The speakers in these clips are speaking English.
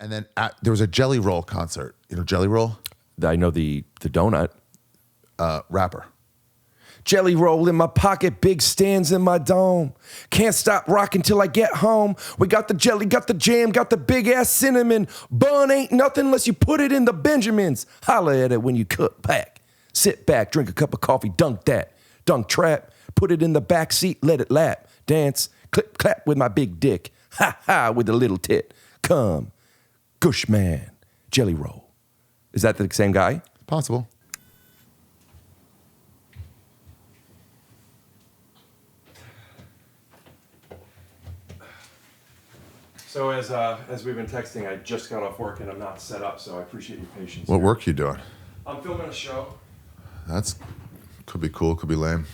And then there was a Jelly Roll concert. You know Jelly Roll? I know the donut. Rapper. Jelly roll in my pocket, big stands in my dome. Can't stop rocking till I get home. We got the jelly, got the jam, got the big ass cinnamon. Bun ain't nothing unless you put it in the Benjamins. Holla at it when you cut back. Sit back, drink a cup of coffee, dunk that. Dunk trap, put it in the back seat, let it lap. Dance, clip, clap with my big dick. Ha ha with a little tit. Come, gush man, jelly roll. Is that the same guy? Possible. So as we've been texting, I just got off work and I'm not set up, so I appreciate your patience. What work you doing? I'm filming a show. That's could be cool, could be lame.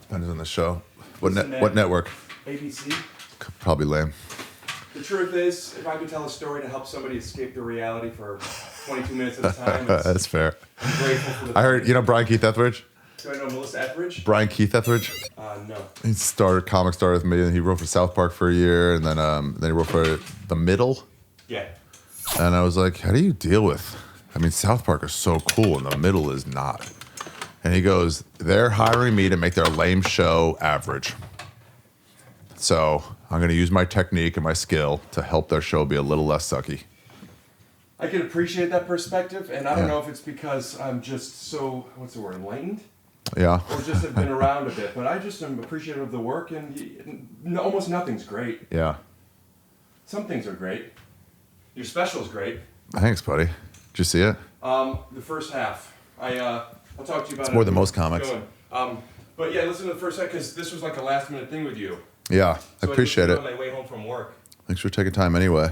Depends on the show. What network? ABC. Probably lame. The truth is, if I could tell a story to help somebody escape their reality for 22 minutes at a time, that's fair. I'm grateful for the. I heard, you know Brian Keith Etheridge? Do I know Melissa Etheridge? Brian Keith Etheridge? No. He comic started with me, and he wrote for South Park for a year, and then he wrote for The Middle. Yeah. And I was like, how do you deal with? I mean, South Park is so cool, and The Middle is not. And he goes, they're hiring me to make their lame show average. So I'm going to use my technique and my skill to help their show be a little less sucky. I can appreciate that perspective, and I don't know if it's because I'm just so, what's the word, enlightened? Yeah. Or just have been around a bit, but I just am appreciative of the work, and almost nothing's great. Yeah. Some things are great. Your special's great. Thanks, buddy. Did you see it? The first half. I'll talk to you about it. It's more than most comics. But yeah, listen to the first half, because this was like a last minute thing with you. Yeah, So I appreciate it. on my way home from work. Thanks for taking time anyway.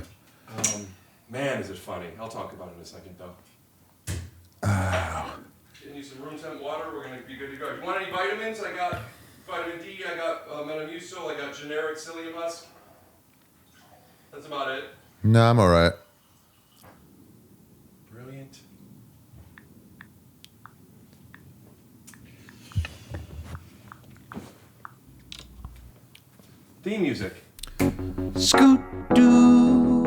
Man, is it funny. I'll talk about it in a second, though. Getting you some room temp water. We're going to be good to go. If you want any vitamins, I got vitamin D, I got Metamucil, I got generic psyllium husk. That's about it. No, I'm all right. Brilliant. Theme music. Scoot doo,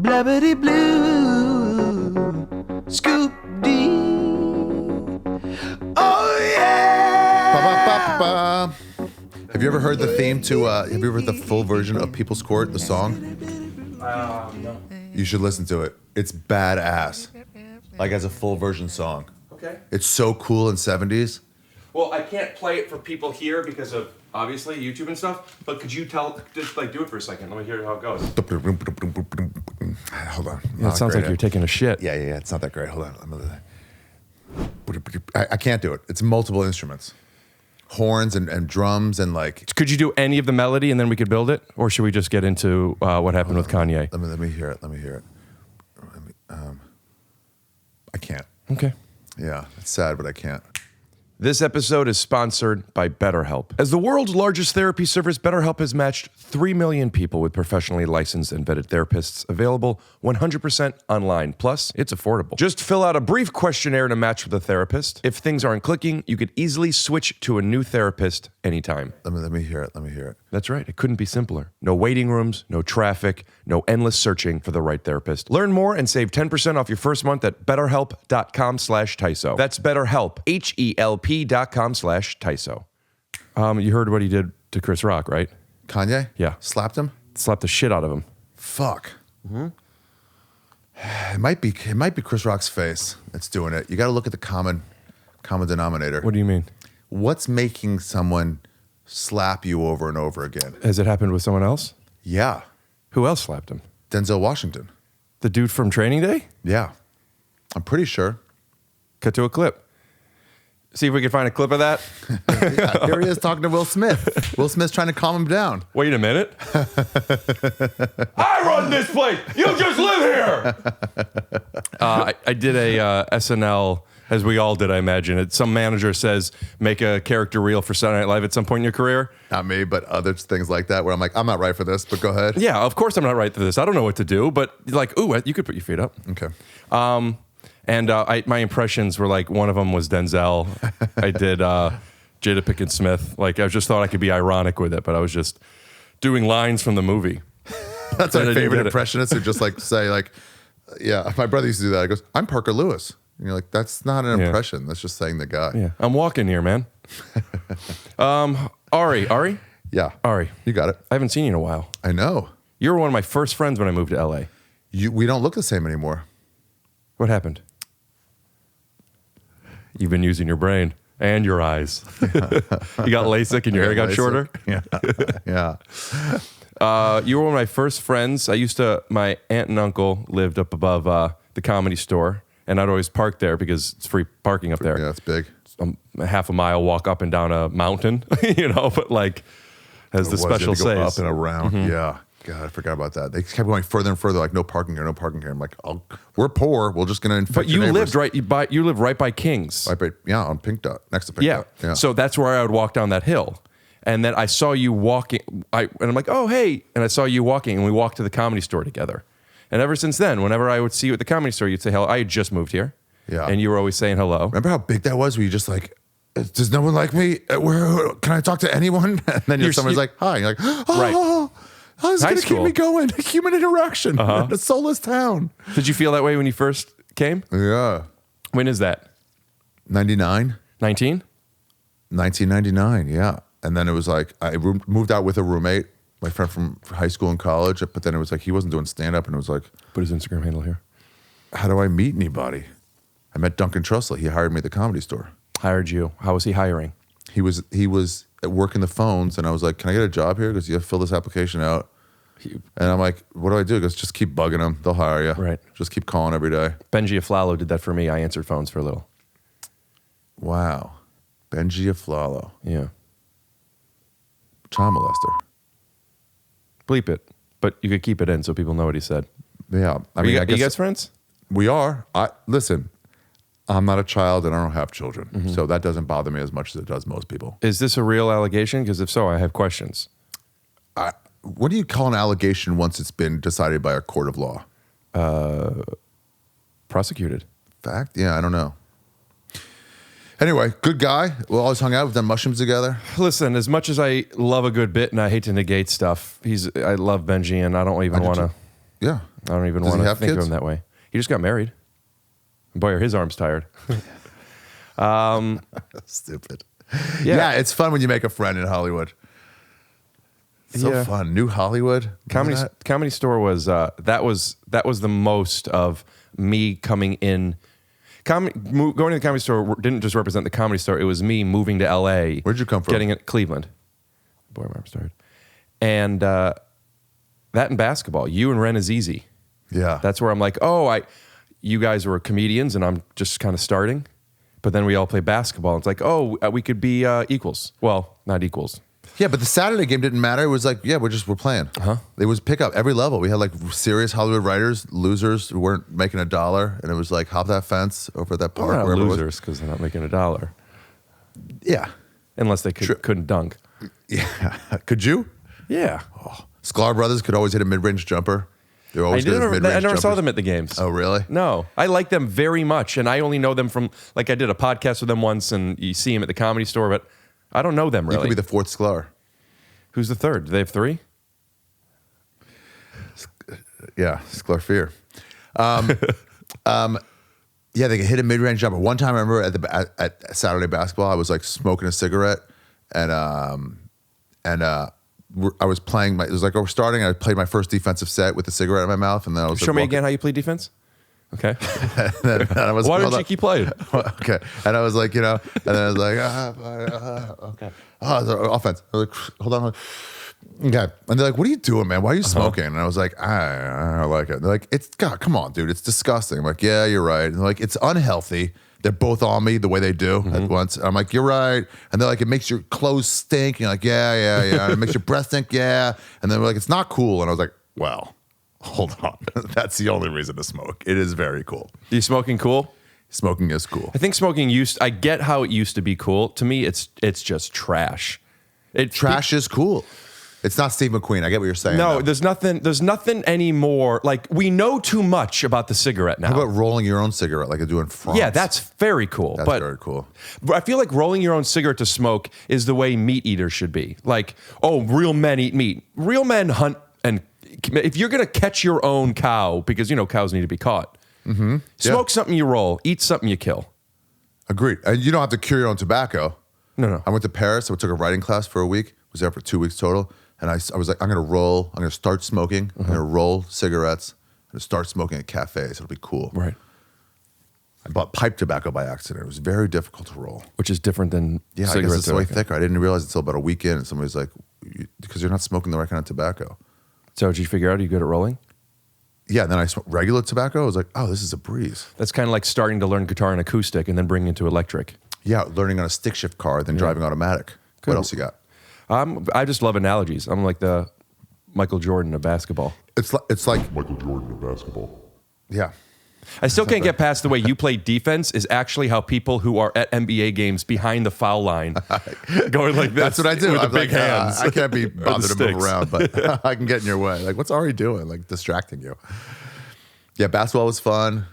blabbity blue, scoop dee. Oh yeah! Ba-ba-ba-ba. Have you ever heard the theme to? Have you ever heard the full version of People's Court, the song? No. You should listen to it. It's badass. Like as a full version song. Okay. It's so cool in 70s. Well, I can't play it for people here because of obviously YouTube and stuff. But could you just like do it for a second? Let me hear how it goes. Hold on. Yeah, it sounds like you're taking a shit. Yeah. It's not that great. Hold on. I can't do it. It's multiple instruments. Horns and drums and like. Could you do any of the melody and then we could build it? Or should we just get into what happened with Kanye? Let me hear it. I can't. Okay. Yeah, it's sad, but I can't. This episode is sponsored by BetterHelp. As the world's largest therapy service, BetterHelp has matched 3 million people with professionally licensed and vetted therapists, available 100% online. Plus, it's affordable. Just fill out a brief questionnaire to match with a therapist. If things aren't clicking, you could easily switch to a new therapist anytime. Let me hear it. That's right. It couldn't be simpler. No waiting rooms, no traffic, no endless searching for the right therapist. Learn more and save 10% off your first month at betterhelp.com/TYSO. That's BetterHelp, HELP.com/TYSO. You heard what he did to Chris Rock, right? Kanye? Yeah. Slapped him? Slapped the shit out of him. Fuck. Mm-hmm. It might be Chris Rock's face that's doing it. You got to look at the common denominator. What do you mean? What's making someone slap you over and over again? Has it happened with someone else? Yeah. Who else slapped him? Denzel Washington. The dude from Training Day? Yeah. I'm pretty sure. Cut to a clip. See if we can find a clip of that. Yeah, here he is talking to Will Smith. Will Smith's trying to calm him down. Wait a minute. I run this place. You just live here. I did a SNL, as we all did, I imagine. Some manager says, make a character reel for Saturday Night Live at some point in your career. Not me, but other things like that where I'm like, I'm not right for this, but go ahead. Yeah, of course I'm not right for this. I don't know what to do, but like, ooh, you could put your feet up. Okay. And my impressions were like, one of them was Denzel. I did Jada Pinkett Smith. Like, I just thought I could be ironic with it, but I was just doing lines from the movie. That's I my didn't favorite get it. impressionist who just like say like, yeah, my brother used to do that. He goes, I'm Parker Lewis. And you're like, that's not an impression. That's just saying the guy. Yeah, I'm walking here, man. Ari? Yeah. Ari. You got it. I haven't seen you in a while. I know. You were one of my first friends when I moved to LA. We don't look the same anymore. What happened? You've been using your brain and your eyes. You got LASIK and your hair got shorter? Yeah. Yeah. You were one of my first friends. My aunt and uncle lived up above the Comedy Store, and I'd always park there because it's free parking up there. Yeah, it's big. A half a mile walk up and down a mountain, but like as the special You had to go says. up and around. Yeah. God, I forgot about that. They kept going further and further, like no parking here, no parking here. I'm like, we're poor. We're just going to infect But you your lived neighbors. you lived right by King's. Yeah, on Pink Dot, next to Pink Yeah. Dot. Yeah. So that's where I would walk down that hill. And then I saw you walking. And I'm like, oh, hey. And I saw you walking, and we walked to the Comedy Store together. And ever since then, whenever I would see you at the Comedy Store, you'd say hello. I had just moved here. Yeah. And you were always saying hello. Remember how big that was? Where you just like, does no one like me? Can I talk to anyone? And then someone's like, hi. You're like, oh, this is High going to keep school. me going. Human interaction in a soulless town. Did you feel that way when you first came? Yeah. When is that? 99? 19? 1999, yeah. And then it was like, I moved out with a roommate, my friend from high school and college, but then it was like, he wasn't doing stand-up, and it was like, Put his Instagram handle here. how do I meet anybody? I met Duncan Trussell. He hired me at the Comedy Store. Hired you. How was he hiring? He was working the phones, and I was like, can I get a job here? Because you have to fill this application out. And I'm like, what do I do? He goes, just keep bugging them. They'll hire you. Right. Just keep calling every day. Benji Aflalo did that for me. I answered phones for a little. Wow. Benji Aflalo. Yeah. Child molester. Bleep it. But you could keep it in so people know what he said. Yeah. I mean, you I guess you guys friends? we are. Listen, I'm not a child and I don't have children. Mm-hmm. So that doesn't bother me as much as it does most people. Is this a real allegation? Because if so, I have questions. What do you call an allegation once it's been decided by a court of law? Prosecuted. Fact? Yeah, I don't know. Anyway, good guy. We always hung out. We've done mushrooms together. Listen, as much as I love a good bit and I hate to negate stuff, I love Benji and I don't even want to. Yeah. I don't even Does he want to have think kids? of him that way. He just got married. Boy, are his arms tired. Stupid. Yeah, it's fun when you make a friend in Hollywood. So Yeah. fun. New Hollywood. Comedy Store was that was the most of me coming in. Going to the Comedy Store didn't just represent the Comedy Store. It was me moving to LA. Where'd you come from? Getting it Cleveland. Boy, my arms tired. And that and basketball. You and Ren is easy. Yeah. That's where I'm like, you guys were comedians and I'm just kind of starting. But then we all play basketball. It's like, we could be equals. Well, not equals. Yeah, but the Saturday game didn't matter. It was like, yeah, we're playing. It was pick up every level. We had like serious Hollywood writers, losers who weren't making $1, and it was like hop that fence over at that park. We're not wherever it was. losers because they're not making $1. Yeah, Unless they couldn't dunk. yeah. Could you? Yeah. Sklar brothers could always hit a mid-range jumper. They were always good at mid-range I never saw jumpers. them at the games. Oh, really? No, I like them very much, and I only know them from like I did a podcast with them once, and you see them at the Comedy Store, but I don't know them You really. could be the fourth Sklar. Who's the third? Do they have 3? Yeah, Sklar Yeah, they could hit a mid-range jumper. One time I remember at Saturday basketball, I was like smoking a cigarette, and I was playing. It was like we're starting. I played my first defensive set with a cigarette in my mouth, and then I was Show like, me again how you play defense. Okay. and I was, Why hold didn't you on. keep playing? Okay, and I was like, and then I was like, okay, offense. I was like, hold on. Okay, and they're like, "What are you doing, man? Why are you smoking?" And I was like, "I don't like it." They're like, "It's God, come on, dude, it's disgusting." I'm like, "Yeah, you're right." And they're like, "It's unhealthy." They're both on me the way they do at once. I'm like, "You're right." And they're like, "It makes your clothes stink." And you're like, "Yeah." And it makes your breath stink. Yeah. And then we're like, "It's not cool." And I was like, "Well, hold on. That's the only reason to smoke. It is very cool. You smoking cool? Smoking is cool." I think smoking I get how it used to be cool. To me, it's just trash. Trash is cool. It's not Steve McQueen. I get what you're saying. No, though. there's nothing anymore. Like we know too much about the cigarette now. How about rolling your own cigarette like I do in France? Yeah, that's very cool. That's but very cool. I feel like rolling your own cigarette to smoke is the way meat eaters should be. Like, real men eat meat. Real men hunt and if you're going to catch your own cow, because, cows need to be caught, smoke something you roll, eat something you kill. Agreed. And you don't have to cure your own tobacco. No. I went to Paris. I took a writing class for a week. Was there for 2 weeks total. And I was like, I'm going to roll. I'm going to start smoking. I'm going to roll cigarettes. I'm going to start smoking at cafes. It'll be cool. Right. I bought pipe tobacco by accident. It was very difficult to roll. Which is different than I guess cigarette it's way tobacco. thicker. I didn't realize it until about a week in. And somebody's like, because you're not smoking the right kind of tobacco. So did you figure out, are you good at rolling? Yeah, and then I smoked regular tobacco. I was like, oh, this is a breeze. That's kind of like starting to learn guitar and acoustic and then bringing it to electric. Yeah, learning on a stick shift car, then driving automatic. Good. What else you got? I just love analogies. I'm like the Michael Jordan of basketball. It's like Michael Jordan of basketball. yeah. I still can't get past the way you play defense is actually how people who are at NBA games behind the foul line going like this. That's what I do. With the I'm big like, hands. I can't be bothered to move sticks. around, but I can get in your way. Like, what's Ari doing? Like, distracting you. Yeah, basketball was fun.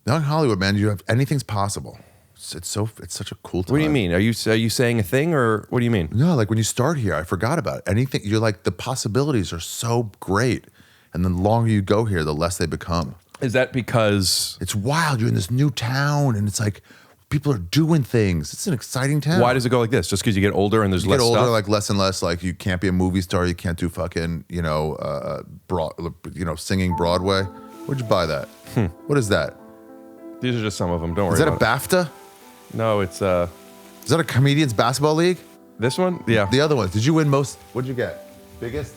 Now in Hollywood, man, anything's possible. It's such a cool time. What do you mean? Are you saying a thing or what do you mean? No, like when you start here, I forgot about it. Anything, you're like, the possibilities are so great. And the longer you go here, the less they become. Is that because... It's wild. You're in this new town, and it's like people are doing things. It's an exciting town. Why does it go like this? Just because you get older and there's you less get older, stuff? like less and less. Like you can't be a movie star. You can't do fucking, singing Broadway. Where'd you buy that? What is that? These are just some of them. Don't worry Is that a about BAFTA? it. No, it's Is that a comedians basketball league? this one? Yeah. The other ones. Did you win most? What'd you get? Biggest?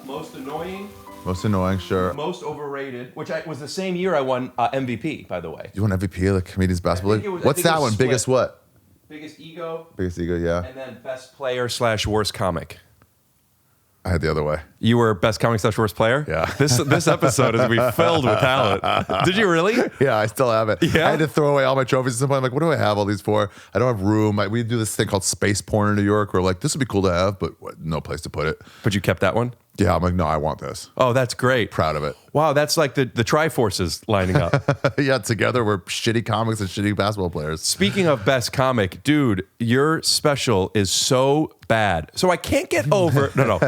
Most annoying, Most annoying, sure. most overrated, which was the same year I won MVP, by the way. You won MVP of the comedians basketball think league? it was- I What's think it that was one? split. Biggest what? Biggest ego, Biggest ego, yeah. and then best player / worst comic. I had the other way. You were best comic / worst player? Yeah. This episode is going to be filled with talent. Did you really? Yeah, I still have it. Yeah? I had to throw away all my trophies at some point. I'm like, what do I have all these for? I don't have room. We do this thing called space porn in New York. We're like, this would be cool to have, but no place to put it. But you kept that one? Yeah, I'm like, no, I want this. Oh, that's great. Proud of it. Wow, that's like the Triforces lining up. Yeah, together we're shitty comics and shitty basketball players. Speaking of best comic, dude, your special is so bad. So I can't get over. No.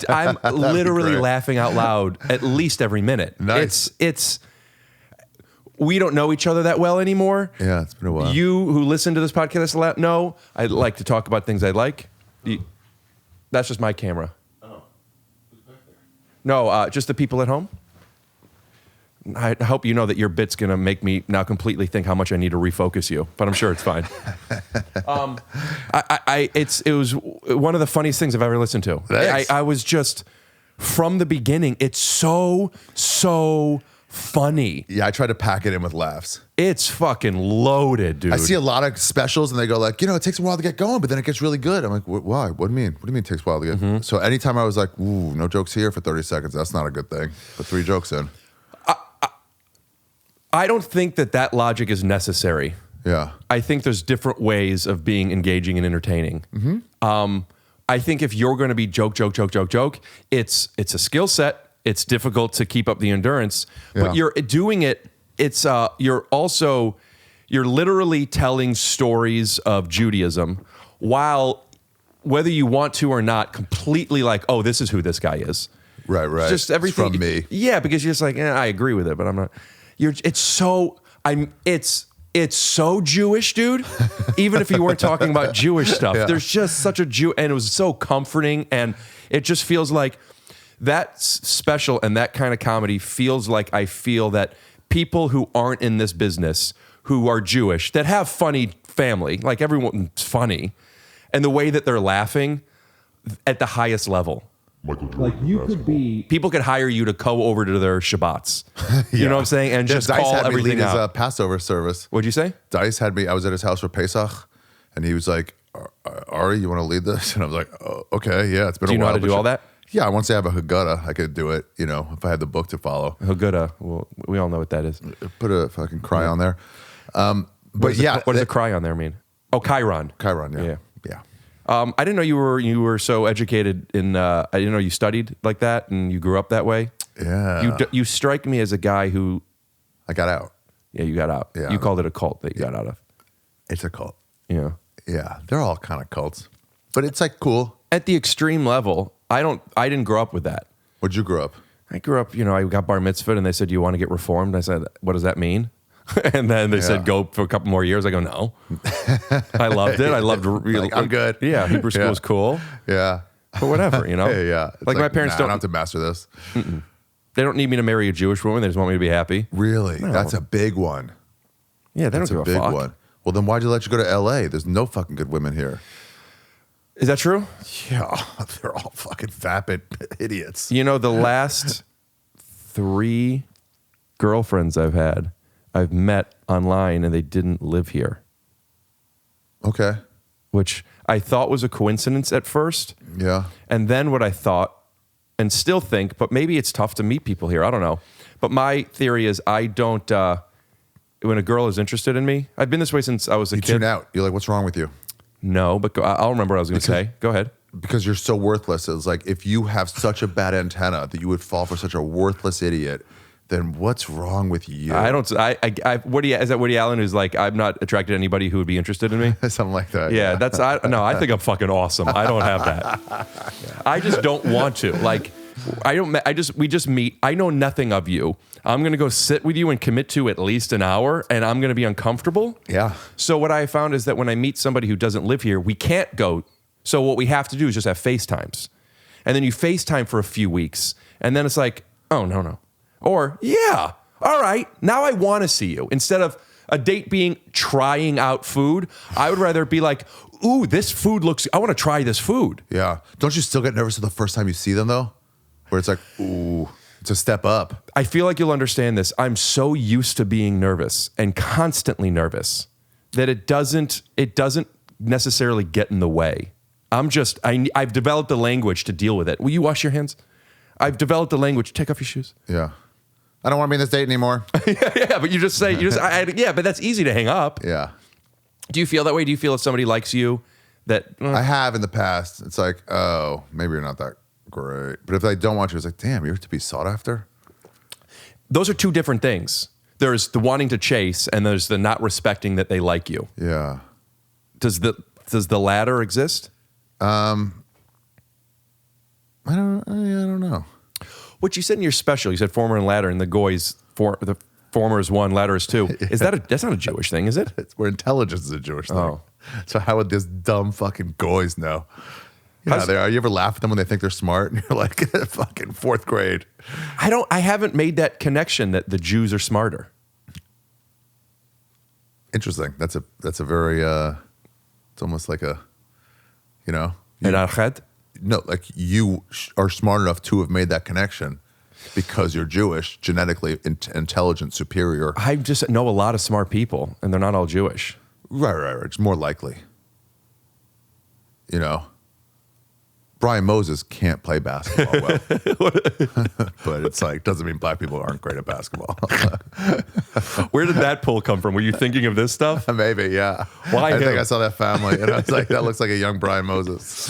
I'm literally great. laughing out loud at least every minute. Nice. It's. We don't know each other that well anymore. Yeah, it's been a while. You who listen to this podcast a lot know I like to talk about things I like. That's just my camera. No, just the people at home. I hope you know that your bit's gonna make me now completely think how much I need to refocus you, but I'm sure it's fine. It was one of the funniest things I've ever listened to. Thanks. I was just from the beginning. It's so funny. Yeah, I try to pack it in with laughs. It's fucking loaded, dude. I see a lot of specials and they go like, it takes a while to get going, but then it gets really good. I'm like, why? What do you mean? What do you mean it takes a while to get? So anytime I was like, ooh, no jokes here for 30 seconds, that's not a good thing. Put 3 jokes in. I don't think that logic is necessary. Yeah. I think there's different ways of being engaging and entertaining. I think if you're going to be joke, it's a skill set. It's difficult to keep up the endurance, but Yeah. you're doing it. It's you're literally telling stories of Judaism while, whether you want to or not, completely like, oh, this is who this guy is. Right. It's just everything It's from me. Yeah, because you're just like, I agree with it, but I'm not. It's so Jewish, dude. Even if you weren't talking about Jewish stuff, Yeah. there's just such a Jew, and it was so comforting, and it just feels like that special and that kind of comedy feels like I feel that people who aren't in this business, who are Jewish, that have funny family, like everyone's funny, and the way that they're laughing at the highest level. Michael Jordan of basketball. People could hire you to go over to their Shabbats. You know what I'm saying? And just Dice call had me everything lead his out. Passover service. What'd you say? Dice had me, I was at his house for Pesach, and he was like, Ari, you want to lead this? And I was like, oh, okay, yeah, it's been a while. Do you know how to but do all that? Yeah, once I have a Haggadah, I could do it, if I had the book to follow. Haggadah. Well, we all know what that is. Put a fucking cry on there. What But yeah. does the cry on there mean? Oh, Chiron. Chiron, Yeah. Yeah. I didn't know you were so educated in. I didn't know you studied like that and you grew up that way. Yeah. You strike me as a guy who. I got out. Yeah, you got out. Yeah. You called it a cult that you got out of. It's a cult. Yeah. Yeah. They're all kind of cults. But it's like cool. At the extreme level, I didn't grow up with that. Where'd you grow up? I grew up, I got bar mitzvahed and they said, "Do you want to get reformed?" I said, "What does that mean?" And then they said, "Go for a couple more years." I go, "No." I loved it. I loved I'm good. Yeah, Hebrew school was cool. Yeah. But whatever, Yeah. It's Like my parents I don't have to master this. They don't need me to marry a Jewish woman. They just want me to be happy. Really? No. That's a big one. Yeah, they That's don't a give big a fuck. one. Well, then why'd you let you go to L.A.? There's no fucking good women here. Is that true? Yeah, they're all fucking vapid idiots. The last 3 girlfriends I've met online and they didn't live here, Okay. which I thought was a coincidence at first. Yeah. And then what I thought and still think, but maybe it's tough to meet people here. I don't know. But my theory is I don't, when a girl is interested in me, I've been this way since I was a You kid. tune out. You're like, what's wrong with you? No, but I'll remember what I was going to say. Go ahead. Because you're so worthless. It's like if you have such a bad antenna that you would fall for such a worthless idiot, then what's wrong with you? I don't. Is that Woody Allen who's like, I'm not attracted to anybody who would be interested in me? Something like that. Yeah, I think I'm fucking awesome. I don't have that. I just don't want to. Like, we just meet. I know nothing of you. I'm going to go sit with you and commit to at least an hour, and I'm going to be uncomfortable. Yeah. So what I found is that when I meet somebody who doesn't live here, we can't go. So what we have to do is just have FaceTimes. And then you FaceTime for a few weeks, and then it's like, oh, no. Or, yeah, all right, now I want to see you. Instead of a date being trying out food, I would rather be like, ooh, this food I want to try this food. Yeah. Don't you still get nervous the first time you see them, though? Where it's like, ooh, it's a step up. I feel like you'll understand this. I'm so used to being nervous and constantly nervous that it doesn't necessarily get in the way. I've developed a language to deal with it. Will you wash your hands? I've developed a language. Take off your shoes. Yeah. I don't want to be in this date anymore. yeah, but yeah, but that's easy to hang up. Yeah. Do you feel that way? Do you feel if somebody likes you that I have in the past. It's like, oh, maybe you're not that great. But if they don't want you, it's like, damn, you're to be sought after. Those are two different things. There's the wanting to chase and there's the not respecting that they like you. Yeah. Does the latter exist? I don't know. What you said in your special, you said former and latter, and the goys, the former is one, latter is two. Is that's not a Jewish thing, is it? It's where intelligence is a Jewish thing. Oh. So how would this dumb fucking goys know? Yeah, they are. You ever laugh at them when they think they're smart? And you're like, fucking 4th grade. I haven't made that connection that the Jews are smarter. Interesting. That's a very, it's almost like a, An arched? No, like you are smart enough to have made that connection because you're Jewish, genetically intelligent, superior. I just know a lot of smart people, and they're not all Jewish. Right. It's more likely. Brian Moses can't play basketball well. But it's like, doesn't mean black people aren't great at basketball. Where did that pull come from? Were you thinking of this stuff? Maybe, yeah. Why I think him? I saw that family, and I was like, that looks like a young Brian Moses.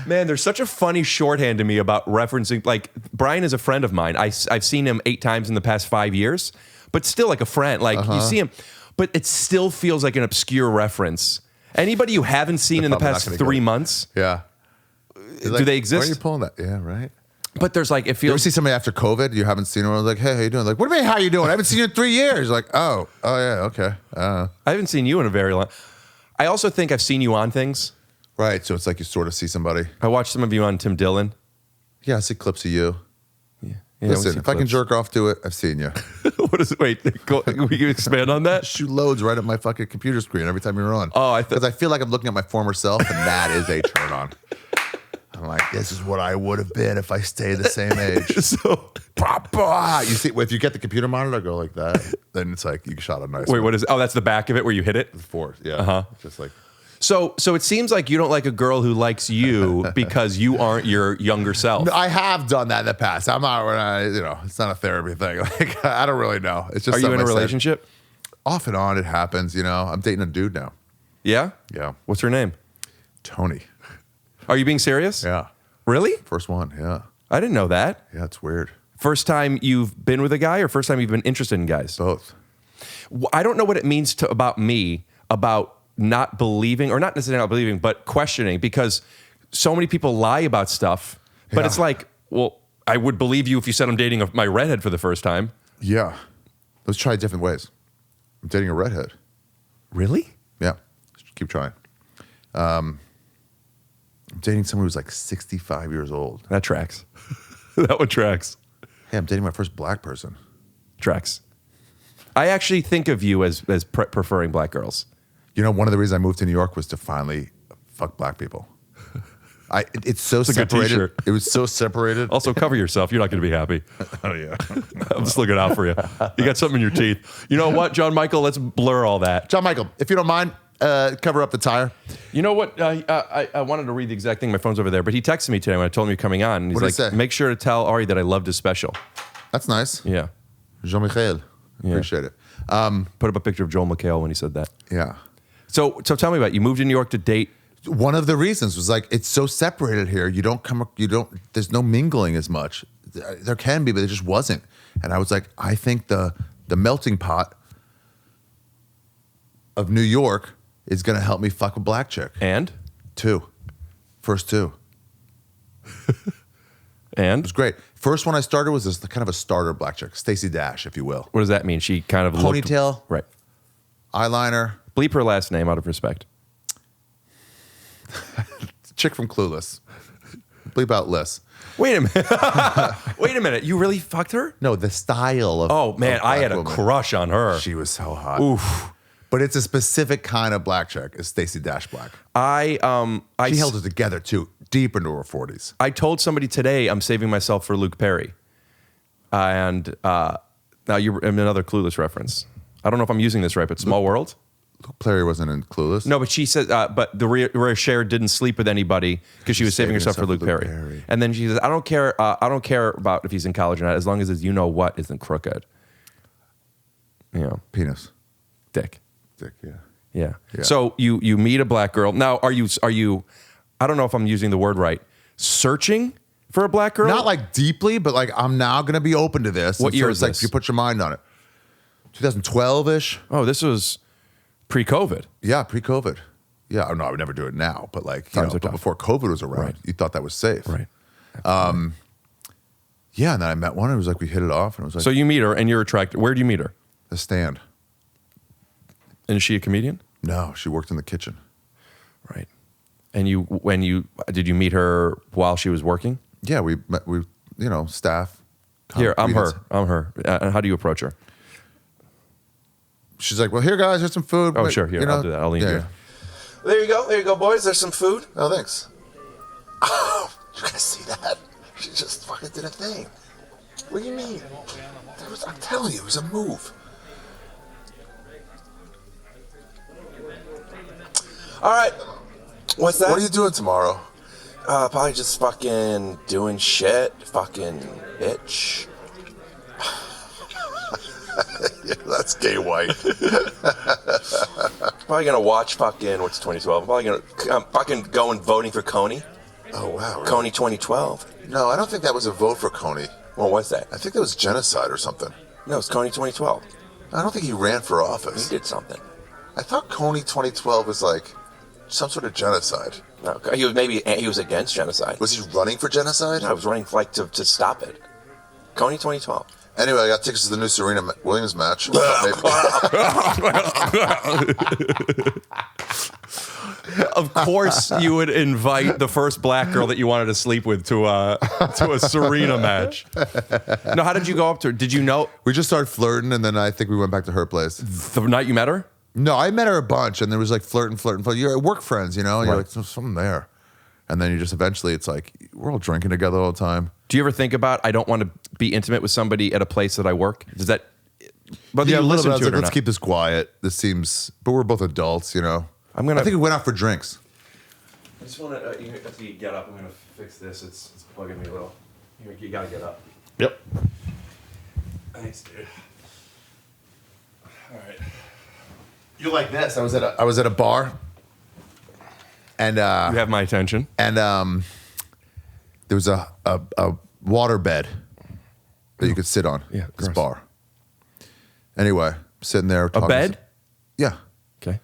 Man, there's such a funny shorthand to me about referencing. Like, Brian is a friend of mine. I've seen him 8 times in the past 5 years, but still like a friend. Like, you see him, but it still feels like an obscure reference. Anybody you haven't seen in the past 3 months, Yeah. do they exist? Why are you pulling that? Yeah, right. But there's like, it You ever feels. see somebody after COVID? You haven't seen them. I was like, hey, how you doing? Like, what do you mean, how you doing? I haven't seen you in 3 years. Like, oh yeah, okay. I haven't seen you in a very long. I also think I've seen you on things. Right. So it's like you sort of see somebody. I watched some of you on Tim Dillon. Yeah, I see clips of you. Yeah, Listen, if I can jerk off to it, I've seen you. What is it? Wait, we can expand on that? Shoot loads right at my fucking computer screen every time you're on. Oh, because I feel like I'm looking at my former self, and that is a turn on. I'm like, this is what I would have been if I stayed the same age. So, Papa, you see, if you get the computer monitor, go like that, then it's like you shot a nice. wait, what is? Oh, that's the back of it where you hit it. Force? Yeah, just like. So it seems like you don't like a girl who likes you because you aren't your younger self. No, I have done that in the past. I'm not, it's not a therapy thing. Like, I don't really know. It's just. Are you in a something I said. relationship? Off and on, it happens. I'm dating a dude now. Yeah. Yeah. What's her name? Tony. Are you being serious? Yeah. Really? First one. Yeah. I didn't know that. Yeah, it's weird. First time you've been with a guy, or first time you've been interested in guys? Both. I don't know what it means about me about not believing, or not necessarily not believing, but questioning, because so many people lie about stuff, but Yeah. it's like, well, I would believe you if you said I'm dating my redhead for the first time. Yeah. Let's try different ways. I'm dating a redhead. Really? Yeah. Keep trying. I'm dating someone who's like 65 years old. That tracks. That one tracks. Hey, I'm dating my first black person. Tracks. I actually think of you as preferring black girls. You know, one of the reasons I moved to New York was to finally fuck black people. It's so a good separated. t-shirt. It was so separated. Also, cover yourself. You're not going to be happy. Oh, yeah. I'm just looking out for you. You got something in your teeth. You know what, JonMichael? Let's blur all that. JonMichael, if you don't mind, cover up the tire. You know what? I wanted to read the exact thing. My phone's over there. But he texted me today when I told him you're coming on. And he's What'd he like, say? make sure to tell Ari that I loved his special. That's nice. Yeah. JonMichael. Appreciate it. Put up a picture of JonMichael when he said that. Yeah. So tell me about it. You moved to New York to date. One of the reasons was like, it's so separated here. There's no mingling as much. There can be, but there just wasn't. And I was like, I think the melting pot of New York is going to help me fuck a black chick. And? First two. And? It was great. First one I started was this kind of a starter black chick, Stacey Dash, if you will. What does that mean? She kind of Ponytail. Right. Eyeliner. Bleep her last name out of respect. Chick from Clueless. Bleep out Liz. Wait a minute. Wait a minute. You really fucked her? No, the style of. Oh man, of I black had a woman. crush on her. She was so hot. Oof. But it's a specific kind of black chick. It's Stacey Dash black. I She held it together too, deep into her 40s. I told somebody today I'm saving myself for Luke Perry, and now you're another Clueless reference. I don't know if I'm using this right, but Small World. Luke Perry wasn't in Clueless. No, but she said, but the Rhea Cher didn't sleep with anybody because she was saving herself for Luke Perry. And then she says, I don't care about if he's in college or not, as long as his you know what isn't crooked. You know, Penis. dick. Dick, yeah. Yeah. Yeah. So you meet a black girl. Now, are you? I don't know if I'm using the word right. Searching for a black girl? Not like deeply, but like I'm now going to be open to this. What And so year it's is like this? you put your mind on it. 2012-ish. Oh, this was pre-COVID. Yeah, pre-COVID. Yeah, no, I would never do it now, but like Times are but tough. before COVID was around, Right. you thought that was safe. Right. Yeah, and then I met one. And it was like we hit it off, and it was like So you meet her and you're attracted. Where do you meet her? the stand. And is she a comedian? No, she worked in the kitchen. Right. And did you meet her while she was working? Yeah, we met. We staff. Here, I'm comedians. her. I'm her. How do you approach her? She's like, well, here, guys, here's some food. Oh, sure. Here, I'll do that. I'll lean here. There you go, boys. There's some food. Oh, thanks. Oh, you guys see that? She just fucking did a thing. What do you mean? I'm telling you, it was a move. All right. What's that? What are you doing tomorrow? Probably just fucking doing shit. Fucking bitch. Yeah, that's gay white. Probably gonna watch fucking, what's 2012? I'm fucking going voting for Coney. Oh, wow. Really? Coney 2012. No, I don't think that was a vote for Coney. Well, what's that? I think that was genocide or something. No, it's Coney 2012. I don't think he ran for He office. did something. I thought Coney 2012 was like some sort of genocide. No, he was against genocide. Was he running for genocide? I was running like to stop it. Coney 2012. Anyway, I got tickets to the new Serena Williams match. Of course, you would invite the first black girl that you wanted to sleep with to a Serena match. No, how did you go up to her? Did you know We just started flirting, and then I think we went back to her place. the night you met her? No, I met her a bunch, and there was like flirting. You're work friends, and you're Right. like, there's something there. And then you just eventually, it's like, we're all drinking together all the time. Do you ever think about, I don't want to be intimate with somebody at a place that I work? Does that, whether you a little listen bit. I was to like, it or let's not? keep this quiet. This seems, but we're both adults, I think we went out for drinks. I just want to, you get up, I'm going to fix this. It's bugging me a little. You got to get up. Yep. Thanks, dude. All right. You like this? I was at a bar, and You have my attention. and there was a water bed that you could sit on. Yeah, this gross. bar. Anyway, sitting there. A talking bed? Yeah. Okay.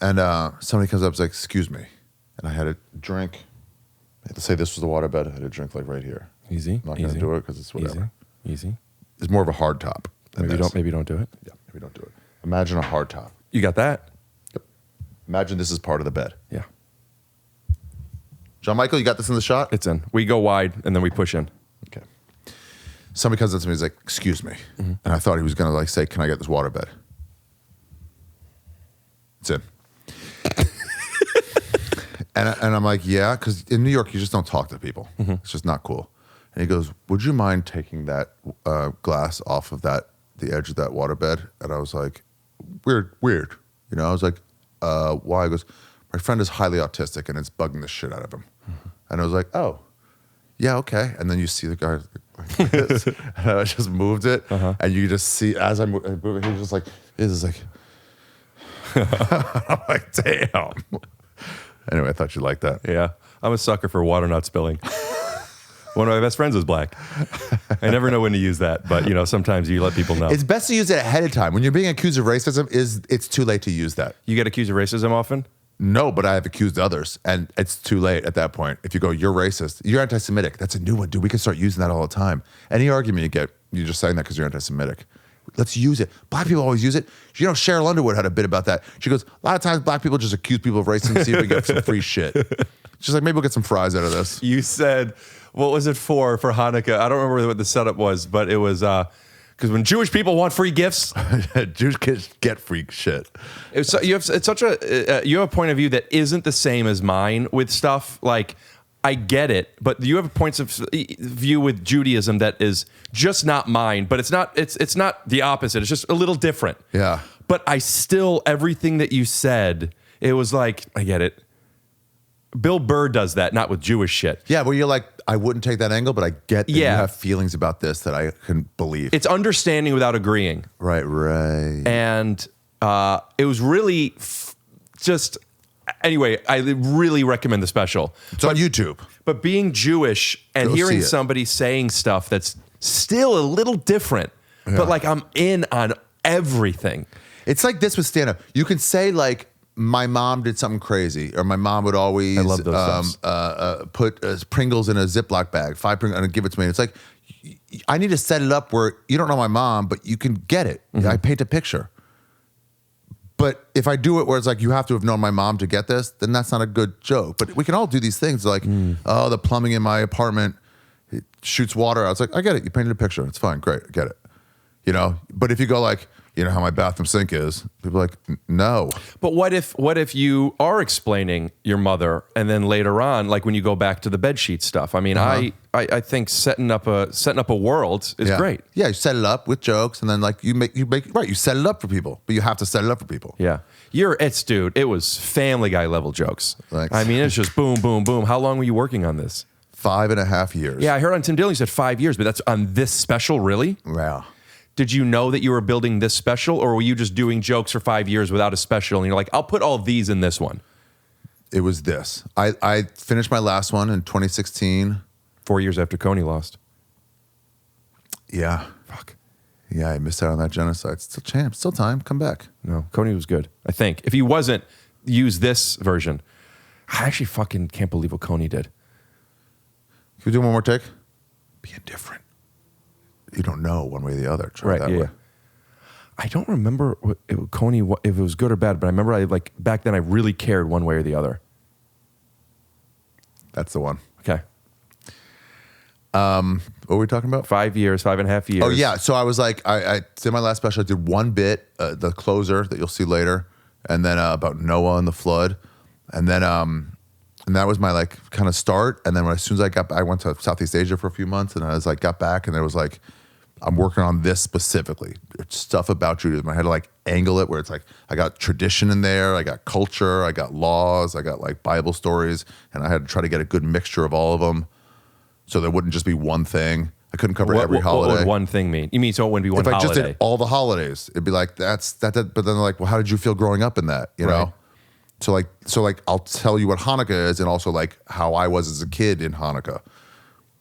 And somebody comes up and is like, excuse me. And I had a drink Let's say this was the waterbed. I had a drink like right here. Easy. I'm not going to do it because it's whatever. Easy. It's more of a hard top. Maybe don't do it. Yeah, maybe don't do it. Imagine a hard top. You got that? Yep. Imagine this is part of the bed. Yeah. JonMichael, you got this in the shot? It's in. We go wide and then we push in. Okay. Somebody comes up to me, he's like, excuse me. And I thought he was going to like say, can I get this waterbed? It's in. and I'm like, yeah, because in New York, you just don't talk to people. It's just not cool. And he goes, would you mind taking that glass off of the edge of that waterbed? And I was like, weird. You know, I was like, why? He goes, my friend is highly autistic and it's bugging the shit out of him. And I was like, oh, yeah, okay. And then you see the guy like this, and I just moved it. And you just see, as I move it, he was just like, this is like, I'm like, damn. Anyway, I thought you'd like that. Yeah. I'm a sucker for water not spilling. One of my best friends is black. I never know when to use that, but you know, sometimes you let people know. It's best to use it ahead of time. When you're being accused of racism, it's too late to use that. You get accused of racism often? No, but I have accused others, and it's too late at that point. If you go, you're racist, you're anti-Semitic. That's a new one, dude. We can start using that all the time. Any argument you get, you're just saying that because you're anti-Semitic. Let's use it. Black people always use it. You know, Cheryl Underwood had a bit about that. She goes, a lot of times black people just accuse people of racism, see if we get some free shit. She's like, maybe we'll get some fries out of this. You said, what was it for Hanukkah? I don't remember what the setup was, but it was because when Jewish people want free gifts, Jewish kids get free shit. You have a point of view that isn't the same as mine with stuff. Like, I get it, but you have a point of view with Judaism that is just not mine. But it's not the opposite. It's just a little different. Yeah. But I still, everything that you said, it was like, I get it. Bill Burr does that, not with Jewish shit. Yeah, well, you're like, I wouldn't take that angle, but I get that you have feelings about this that I can believe. It's understanding without agreeing. Right. And it was really just... Anyway, I really recommend the special. It's on YouTube. But being Jewish and hearing somebody saying stuff that's still a little different, but like I'm in on everything. It's like this with stand-up. You can say like, my mom did something crazy, or my mom would always I love those put Pringles in a Ziploc bag, 5 Pringles, and give it to me. It's like, I need to set it up where you don't know my mom, but you can get it. I paint a picture. But if I do it where it's like, you have to have known my mom to get this, then that's not a good joke. But we can all do these things like, oh, the plumbing in my apartment, it shoots water out. It's like, I get it. You painted a picture. It's fine. Great. I get it. You know, but if you go like, you know how my bathroom sink is, people are like, no. But what if you are explaining your mother and then later on, like when you go back to the bedsheet stuff? I mean, I think setting up a world is great. Yeah, you set it up with jokes, and then like you make right. You set it up for people, but you have to set it up for people. Yeah, dude. It was Family Guy level jokes. Thanks. I mean, it's just boom, boom, boom. How long were you working on this? 5.5 years. Yeah, I heard on Tim Dillon you said 5 years, but that's on this special, really? Wow. Did you know that you were building this special, or were you just doing jokes for 5 years without a special? And you're like, I'll put all these in this one. It was this. I finished my last one in 2016. 4 years after Coney lost. Yeah. Fuck. Yeah, I missed out on that genocide. Still champ. Still time. Come back. No, Coney was good, I think. If he wasn't, use this version. I actually fucking can't believe what Coney did. Can we do one more take? Be indifferent. You don't know one way or the other. Try that way. I don't remember Coney if it was good or bad, but I remember back then I really cared one way or the other. That's the one. Okay. What were we talking about? 5 years, 5.5 years. Oh yeah. So I was like, I did my last special. I did one bit, the closer that you'll see later, and then about Noah and the flood, and then and that was my like kind of start. And then as soon as I got back, I went to Southeast Asia for a few months, and I was like got back, and there was like, I'm working on this specifically. It's stuff about Judaism. I had to like angle it where it's like, I got tradition in there, I got culture, I got laws, I got like Bible stories, and I had to try to get a good mixture of all of them so there wouldn't just be one thing. I couldn't cover every holiday. What would one thing mean? You mean so it wouldn't be one holiday? If I just did all the holidays, it'd be like, that. But then they're like, well, how did you feel growing up in that? You know? So like, I'll tell you what Hanukkah is and also like how I was as a kid in Hanukkah.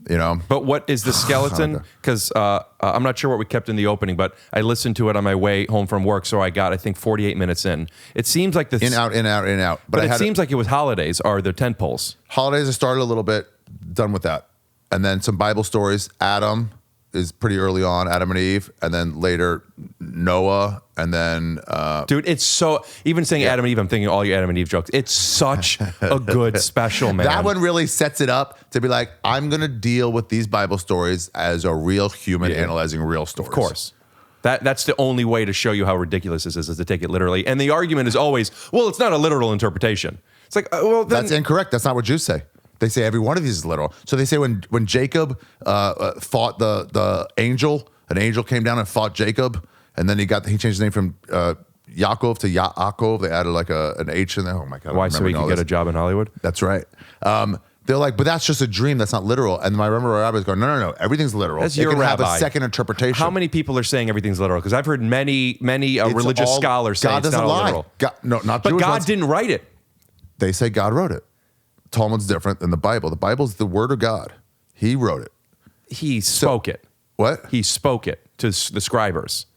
You know, But what is the skeleton? Because I'm not sure what we kept in the opening, but I listened to it on my way home from work, so I got, I think, 48 minutes in. It seems like the in out. But it seems like it was holidays are the tent poles. Holidays. I started a little bit, done with that, and then some Bible stories. Adam is pretty early on, Adam and Eve, and then later Noah, and then Dude, it's so, even saying Adam and Eve, I'm thinking all your Adam and Eve jokes. It's such a good special, man. that one really sets it up to be like, I'm going to deal with these Bible stories as a real human analyzing real stories. Of course. That's the only way to show you how ridiculous this is to take it literally. And the argument is always, well, it's not a literal interpretation. It's like, well, then, That's incorrect. That's not what Jews say. They say every one of these is literal. So they say when Jacob fought the angel, an angel came down and fought Jacob, and then he changed his name from Yaakov to Yaakov. They added like an H in there. Oh my God. why, so he could get a job in Hollywood? That's right. They're like, but that's just a dream. That's not literal. And I remember our rabbi's going, no. Everything's literal. That's it your can rabbi. have a second interpretation. How many people are saying everything's literal? Because I've heard many religious scholars say God it's doesn't not all lie. literal. God, no, not But Jewish God ones. didn't write it. They say God wrote it. Talmud's different than the Bible. The Bible's the word of God. He wrote it. He spoke it. What? He spoke it to the scribers.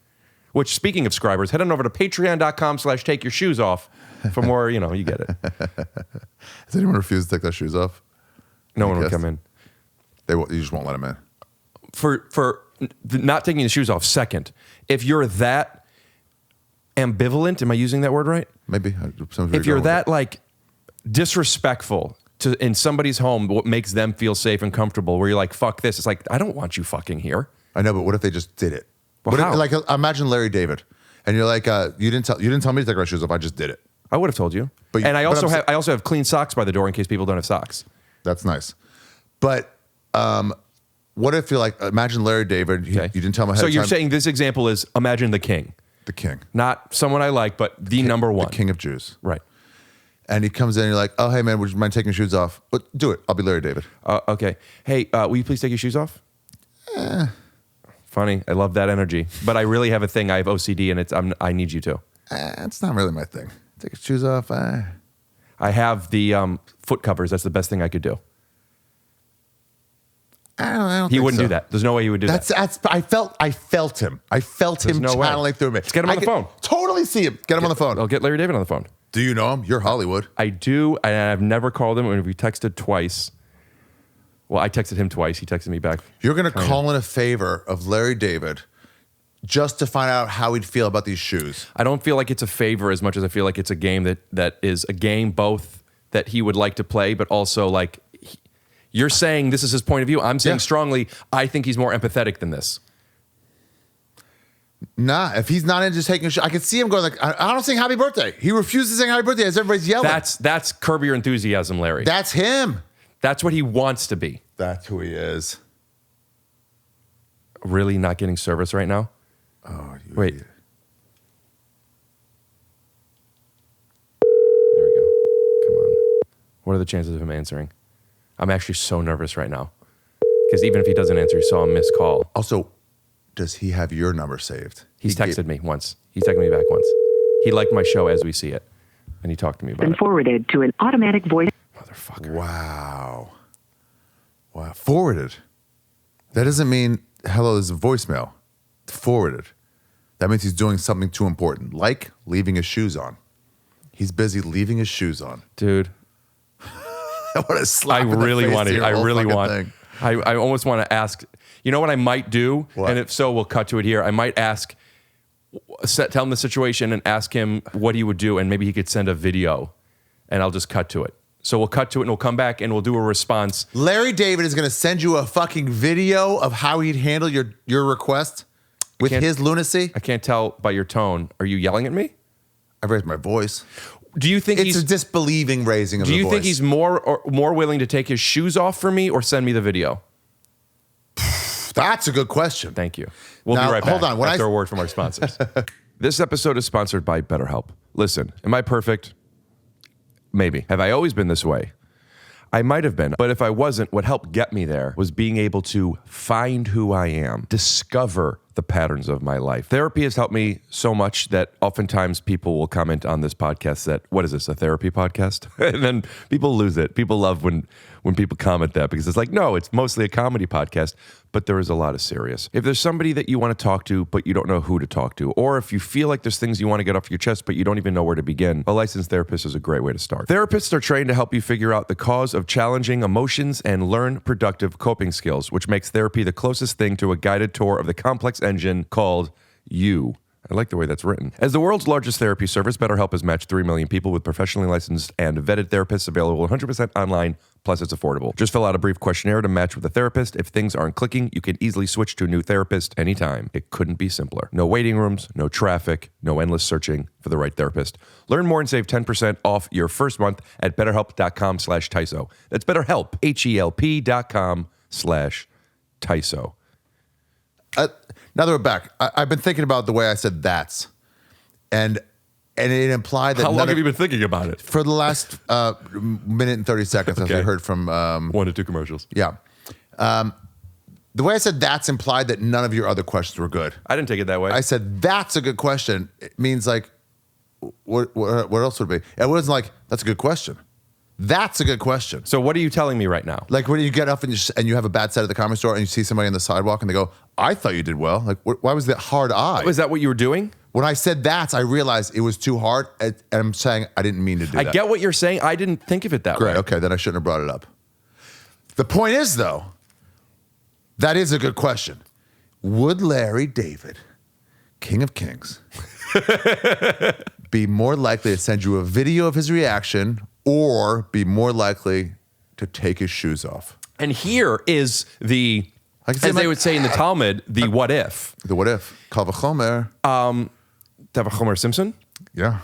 Which, speaking of scribers, head on over to patreon.com/take your shoes off for more, you get it. Has anyone refused to take their shoes off? No one would guess. come in. You just won't let them in. For not taking the shoes off, second, if you're that ambivalent, am I using that word right? Maybe. If you're that like disrespectful in somebody's home, what makes them feel safe and comfortable, where you're like, fuck this. It's like, I don't want you fucking here. I know, but what if they just did it? Well, how? Like, imagine Larry David, and you're like, you didn't tell me to take my shoes off. I just did it. I would have told you. But- and I but also have clean socks by the door in case people don't have socks. That's nice. But what if you're like, imagine Larry David, Okay. you didn't tell him ahead So of you're time. saying this example is imagine the king. The king. Not someone I like, but the number one. The king of Jews. Right. And he comes in and you're like, oh, hey, man, would you mind taking your shoes off? But do it. I'll be Larry David. Okay. Hey, will you please take your shoes off? Funny. I love that energy. But I really have a thing. I have OCD, and I need you to. It's not really my thing. Take your shoes off. I have the foot covers. That's the best thing I could do. I don't He think wouldn't so. do that. There's no way he would do that. I felt him. I felt There's him no way. channeling through me. Let's get him on I the could phone. Totally see him. Get him on the phone. I'll get Larry David on the phone. Do you know him? You're Hollywood. I do, and I've never called him. We texted twice. Well, I texted him twice. He texted me back. You're going to call in a favor of Larry David just to find out how he'd feel about these shoes. I don't feel like it's a favor as much as I feel like it's a game that is a game both that he would like to play, but also like you're saying this is his point of view. I'm saying strongly, I think he's more empathetic than this. Nah, if he's not into taking a shoe, I could see him going like, I don't sing happy birthday. He refuses to sing happy birthday as everybody's yelling. That's Curb Your Enthusiasm, Larry. That's him. That's what he wants to be. That's who he is. Really not getting service right now? Oh, you Wait. idiot. There we go. Come on. What are the chances of him answering? I'm actually so nervous right now. Because even if he doesn't answer, he saw a missed call. Also, does he have your number saved? He's texted me once. He's texted me back once. He liked my show As We See It. And he talked to me about Been it. forwarded to an automatic voice. Motherfucker. Wow. Forwarded. That doesn't mean, hello, there's a voicemail. Forwarded. That means he's doing something too important, like leaving his shoes on. He's busy leaving his shoes on. Dude, I want to slap I in the really face want to it. your I whole really fucking want. thing. I almost want to ask. You know what I might do? What? And if so, we'll cut to it here. I might ask, tell him the situation and ask him what he would do, and maybe he could send a video, and I'll just cut to it. So we'll cut to it, and we'll come back, and we'll do a response. Larry David is going to send you a fucking video of how he'd handle your request with his lunacy. I can't tell by your tone. Are you yelling at me? I've raised my voice. Do you think It's he's a disbelieving raising of the Do you voice. think he's more willing to take his shoes off for me or send me the video? That's a good question. Thank you. We'll Now, be right back hold on. When after a word from our sponsors. This episode is sponsored by BetterHelp. Listen, am I perfect? Maybe. Have I always been this way? I might have been, but if I wasn't, what helped get me there was being able to find who I am, discover the patterns of my life. Therapy has helped me so much that oftentimes people will comment on this podcast that, what is this, a therapy podcast? And then people lose it. People love when when people comment that because it's like, no, it's mostly a comedy podcast, but there is a lot of serious. If there's somebody that you want to talk to, but you don't know who to talk to, or if you feel like there's things you want to get off your chest, but you don't even know where to begin, a licensed therapist is a great way to start. Therapists are trained to help you figure out the cause of challenging emotions and learn productive coping skills, which makes therapy the closest thing to a guided tour of the complex engine called you. I like the way that's written. As the world's largest therapy service, BetterHelp has matched 3 million people with professionally licensed and vetted therapists available 100% online, plus it's affordable. Just fill out a brief questionnaire to match with a therapist. If things aren't clicking, you can easily switch to a new therapist anytime. It couldn't be simpler. No waiting rooms, no traffic, no endless searching for the right therapist. Learn more and save 10% off your first month at betterhelp.com/TYSO. That's BetterHelp, HELP.com/TYSO. Now that we're back, I've been thinking about the way I said that's, and it implied that. How long have you been thinking about it? For the last minute and 30 seconds, as we heard from 1 to 2 commercials. Yeah, the way I said that's implied that none of your other questions were good. I didn't take it that way. I said that's a good question. It means like, what else would it be? It wasn't like that's a good question. That's a good question. So what are you telling me right now? Like when you get up and you have a bad set at the comedy store and you see somebody on the sidewalk and they go, I thought you did well. Like, why was that hard eye? Is that what you were doing? When I said that, I realized it was too hard. And I'm saying I didn't mean to do that. I get what you're saying. I didn't think of it that way. Great. Okay, then I shouldn't have brought it up. The point is, though, that is a good question. Would Larry David, King of Kings, be more likely to send you a video of his reaction or be more likely to take his shoes off? And here is the, as they would say in the Talmud, the what if. The what if. Kal v'chomer. Homer Simpson? Yeah.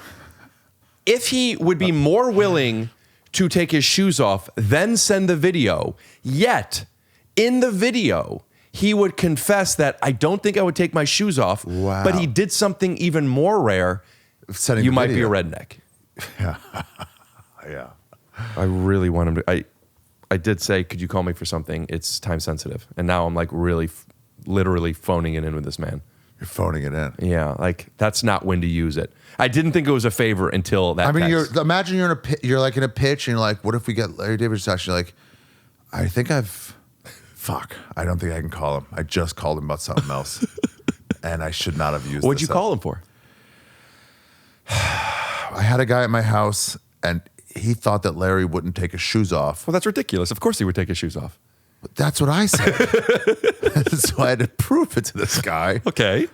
If he would be more willing to take his shoes off, then send the video, yet in the video, he would confess that I don't think I would take my shoes off, Wow. but he did something even more rare. Sending You the might be a video. redneck. Yeah. I really want him to. I did say, could you call me for something? It's time sensitive. And now I'm like really, literally phoning it in with this man. You're phoning it in. Yeah, like that's not when to use it. I didn't think it was a favor until that. I mean, text. imagine you're like in a pitch and you're like, what if we get Larry David's actually like, I think I don't think I can call him. I just called him about something else. And I should not have used What'd this you call him for? I had a guy at my house and he thought that Larry wouldn't take his shoes off. Well, that's ridiculous. Of course he would take his shoes off. But that's what I said. So I had to prove it to this guy. Okay.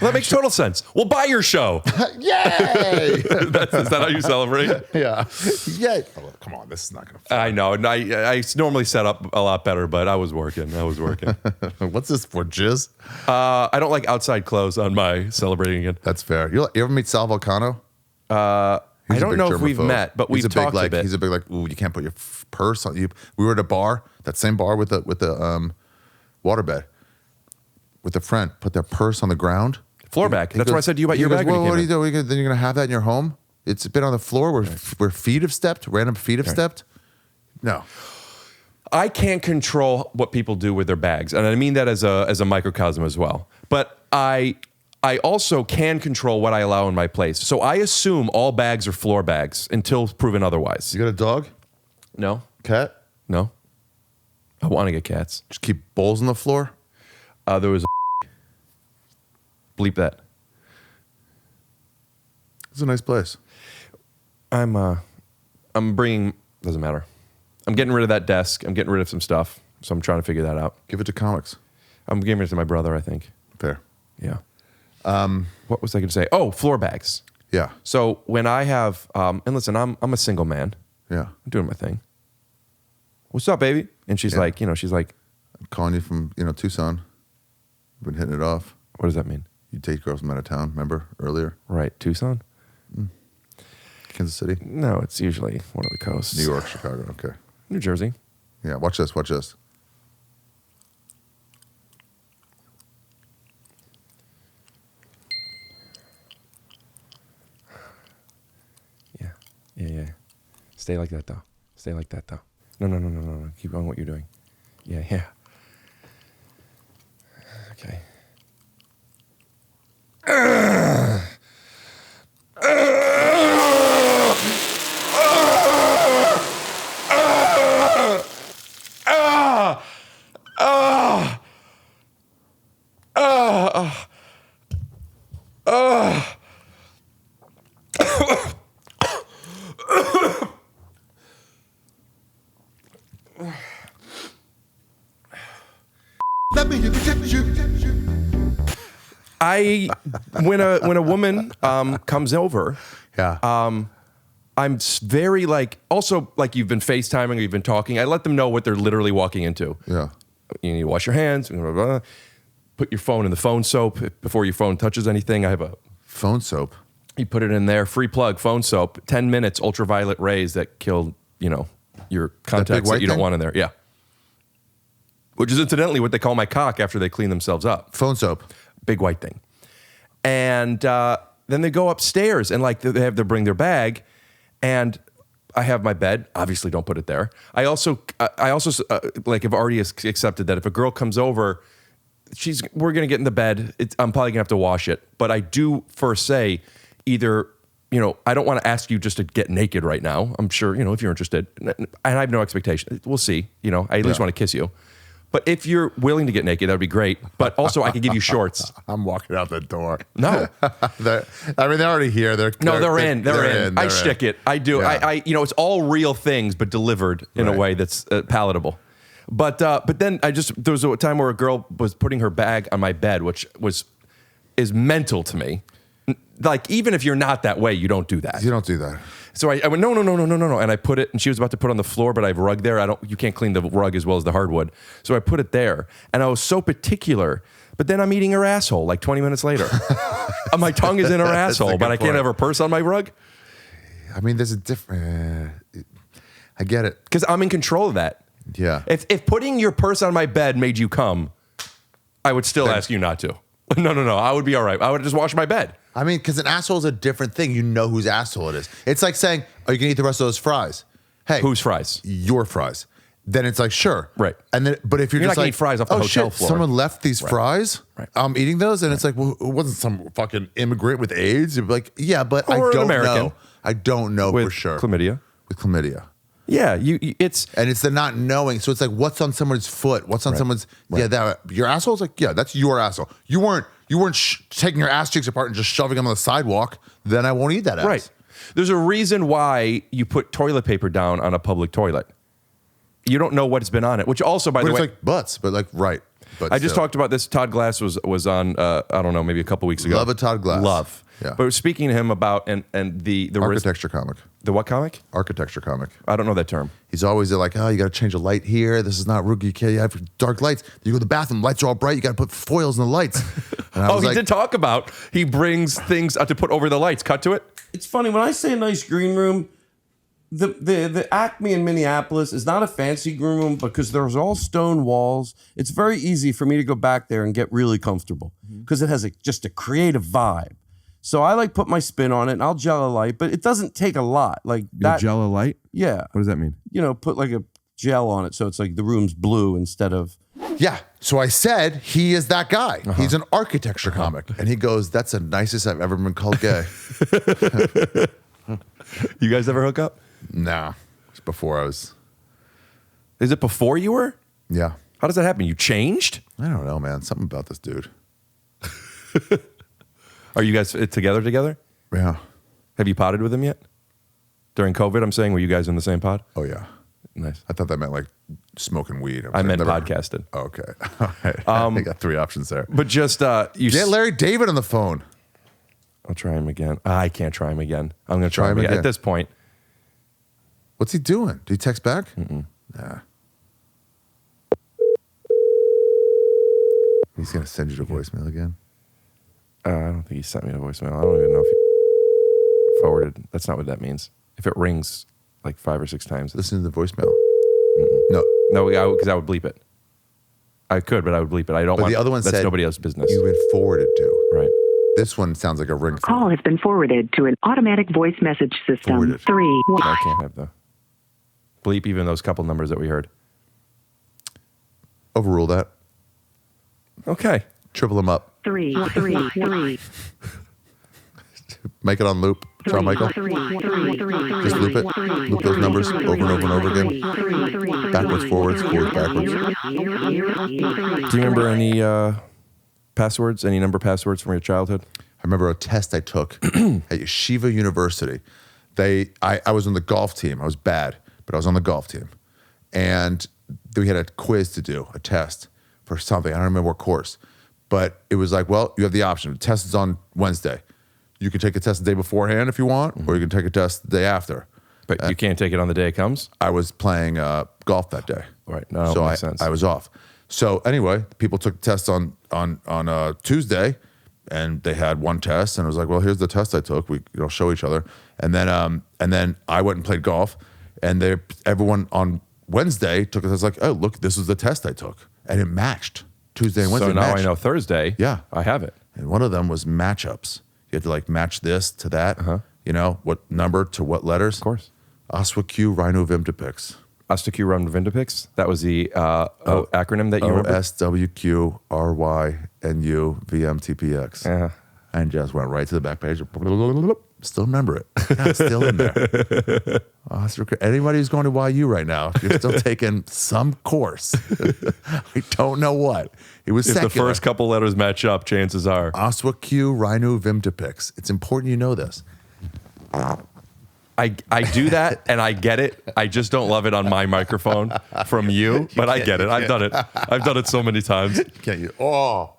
Well, that makes total sense. We'll buy your show. Yay! Is that how you celebrate? Yeah. Yay. Oh, come on, this is not going to I know. And I normally set up a lot better, but I was working. What's this for, jizz? I don't like outside clothes on my celebrating it. That's fair. You ever meet Sal Volcano? I don't know if we've met, but we've talked a bit. He's a big like, ooh, you can't put your purse on you. We were at a bar, that same bar with the waterbed, with a friend, put their purse on the ground. Floor bag. That's what I said to you about your bag. Well, what do you do? Then you're gonna have that in your home? It's been on the floor where feet have stepped, random feet have stepped. No. I can't control what people do with their bags, and I mean that as a microcosm as well. But I also can control what I allow in my place. So I assume all bags are floor bags until proven otherwise. You got a dog? No, Cat? no. I want to get cats. Just keep bowls on the floor? There was a bleep that. It's a nice place. I'm bringing, doesn't matter. I'm getting rid of that desk. I'm getting rid of some stuff. So I'm trying to figure that out. Give it to comics. I'm giving it to my brother, I think. Fair. Yeah. What was I going to say? Oh, floor bags. Yeah. So when I have, and listen, I'm a single man. Yeah. I'm doing my thing. What's up, baby? And she's like, she's like, I'm calling you from, Tucson. Been hitting it off. what does that mean? You take girls from out of town, remember earlier? Right, Tucson? Kansas City? No, it's usually one of the coasts. New York, Chicago, okay. New Jersey. Yeah, watch this, watch this. Yeah. Stay like that, though. Stay like that, though. No. Keep going what you're doing. Yeah. Okay. When a woman comes over, Yeah. I'm very like, also like you've been FaceTiming or you've been talking. I let them know what they're literally walking into. Yeah. You need to wash your hands. Blah, blah, blah. Put your phone in the phone soap before your phone touches anything. I have a Phone soap. You put it in there, free plug, phone soap, 10 minutes, ultraviolet rays that kill, your contacts that you don't want in there. Yeah. Which is incidentally what they call my cock after they clean themselves up. Phone soap. Big white thing. And then they go upstairs and like they have to bring their bag, and I have my bed. Obviously, don't put it there. I also like have already accepted that if a girl comes over, we're gonna get in the bed. I'm probably gonna have to wash it. But I do first say either, I don't want to ask you just to get naked right now. I'm sure, if you're interested, and I have no expectation. We'll see. I at least want to kiss you. But if you're willing to get naked, that would be great. But also, I could give you shorts. I'm walking out the door. No. They're already here. They're in. I shtick it. I do. Yeah. It's all real things, but delivered in a way that's palatable. But then there was a time where a girl was putting her bag on my bed, which is mental to me. Like, even if you're not that way, you don't do that. You don't do that. So I went, no. And I put it, and she was about to put it on the floor, but I have a rug there. You can't clean the rug as well as the hardwood. So I put it there, and I was so particular. But then I'm eating her asshole like 20 minutes later. My tongue is in her asshole, but I can't have her purse on my rug. I mean, there's a different, I get it. Because I'm in control of that. Yeah. If putting your purse on my bed made you come, I would still ask you not to. No. I would be all right. I would just wash my bed. I mean, because an asshole is a different thing. You know whose asshole it is. It's like saying, "Are you gonna eat the rest of those fries?" Hey, whose fries? Your fries. Then it's like, sure, right. And then, but if you're not just gonna like, eat fries off the hotel floor. Someone left these fries. Right. I'm eating those, and it's like, well, it wasn't some fucking immigrant with AIDS. You'd be like, yeah, but Or I an don't American. know. I don't know With for sure. chlamydia. With chlamydia. Yeah, it's the not knowing. So it's like, what's on someone's foot? What's on someone's? Right. Yeah, that your asshole's like, yeah, that's your asshole. You weren't taking your ass cheeks apart and just shoving them on the sidewalk. Then I won't eat that ass. right. There's a reason why you put toilet paper down on a public toilet. You don't know what's been on it. Which also, by But the it's way, like butts, but like right. But I just talked about this. Todd Glass was on. I don't know, maybe a couple weeks ago. Love a Todd Glass. Love. Yeah. But speaking to him about and the architecture comic. The what comic? Architecture comic. I don't know that term. He's always like, oh, you got to change a light here. This is not rookie. You can't have dark lights. You go to the bathroom, lights are all bright. You got to put foils in the lights. And I was he did talk about he brings things to put over the lights. Cut to it. It's funny when I say a nice green room. The Acme in Minneapolis is not a fancy green room because there's all stone walls. It's very easy for me to go back there and get really comfortable because it has just a creative vibe. So I like put my spin on it and I'll gel a light, but it doesn't take a lot. Like that. Gel a light? Yeah. What does that mean? Put like a gel on it so it's like the room's blue instead of. Yeah. So I said he is that guy. He's an architecture comic. And he goes, that's the nicest I've ever been called gay. You guys ever hook up? Nah. It's before I was. Is it before you were? Yeah. How does that happen? You changed? I don't know, man. Something about this dude. Are you guys together? Yeah. Have you potted with him yet? During COVID, I'm saying, were you guys in the same pod? Oh, yeah. Nice. I thought that meant like smoking weed. I meant podcasted. Oh, okay. All right. I got three options there. But just Get Larry David on the phone. I'll try him again. I can't try him again. I'm going to try him again. At this point. What's he doing? Did he text back? Nah. He's going to send you to voicemail again? I don't think he sent me a voicemail. I don't even know if he forwarded. That's not what that means. If it rings like 5 or 6 times. Listen to the voicemail. No, because I would bleep it. I could, but I would bleep it. I don't want. The other one that's said nobody else's business. You've been forwarded to. Right. This one sounds like a ring. Call has been forwarded to an automatic voice message system. Forwarded. 3. I can't have the bleep even those couple numbers that we heard. Overrule that. Okay. Triple them up. 3. Make it on loop. JonMichael. Just loop it. Loop those numbers over and over and over again. Backwards, forwards, forwards, backwards. Do you remember any passwords? Any number passwords from your childhood? I remember a test I took at Yeshiva University. I was on the golf team. I was bad, but I was on the golf team. And we had a quiz to do, a test, for something. I don't remember what course. But it was like, well, you have the option. The test is on Wednesday. You can take a test the day beforehand if you want, or you can take a test the day after. But you can't take it on the day it comes? I was playing golf that day. Right. No, so makes sense. I was off. So anyway, people took tests on Tuesday, and they had one test, and I was like, well, here's the test I took. We show each other. And then I went and played golf, and everyone on Wednesday took a test like, oh, look, this is the test I took. And it matched. Tuesday and Wednesday. So now matched. I know Thursday. Yeah. I have it. And one of them was matchups. You had to like match this to that. What number to what letters. Of course. Oswq Rhino Vimtipix. Oswq Rum Vindipix. That was the acronym that you remember? OSWQRYNUVMTPX. Yeah. And just went right to the back page. Still remember it. Yeah, it's still in there. Anybody who's going to YU right now, you're still taking some course. I don't know what. It was If secular. the first couple letters match up, chances are. Oswq Rhino Vimtipix. It's important you know this. I do that and I get it. I just don't love it on my microphone from you, but I get it. I've done it. I've done it so many times. Can't you? Oh.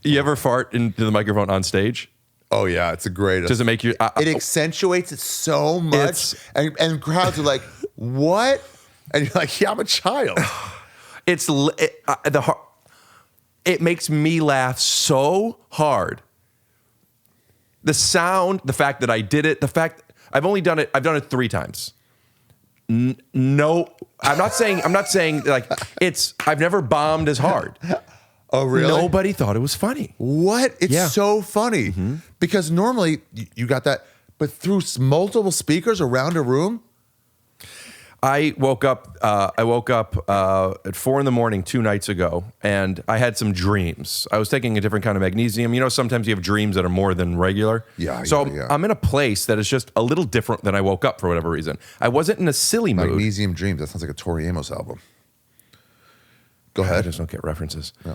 You ever fart into the microphone on stage? Oh yeah, it's a great. Does it make you? It accentuates it so much, and crowds are like, "What?" And you're like, "Yeah, I'm a child." It makes me laugh so hard. The sound, the fact that I did it, the fact I've only done it. I've done it 3 times. No, I'm not saying like it's. I've never bombed as hard. Oh, really? Nobody thought it was funny. What? It's so funny because normally you got that, but through multiple speakers around a room. I woke up at 4 a.m. 2 nights ago, and I had some dreams. I was taking a different kind of magnesium. You know, sometimes you have dreams that are more than regular. So I'm in a place that is just a little different than I woke up for whatever reason. I wasn't in a silly mood. Magnesium Dreams. That sounds like a Tori Amos album. Go ahead. I just don't get references. Yeah.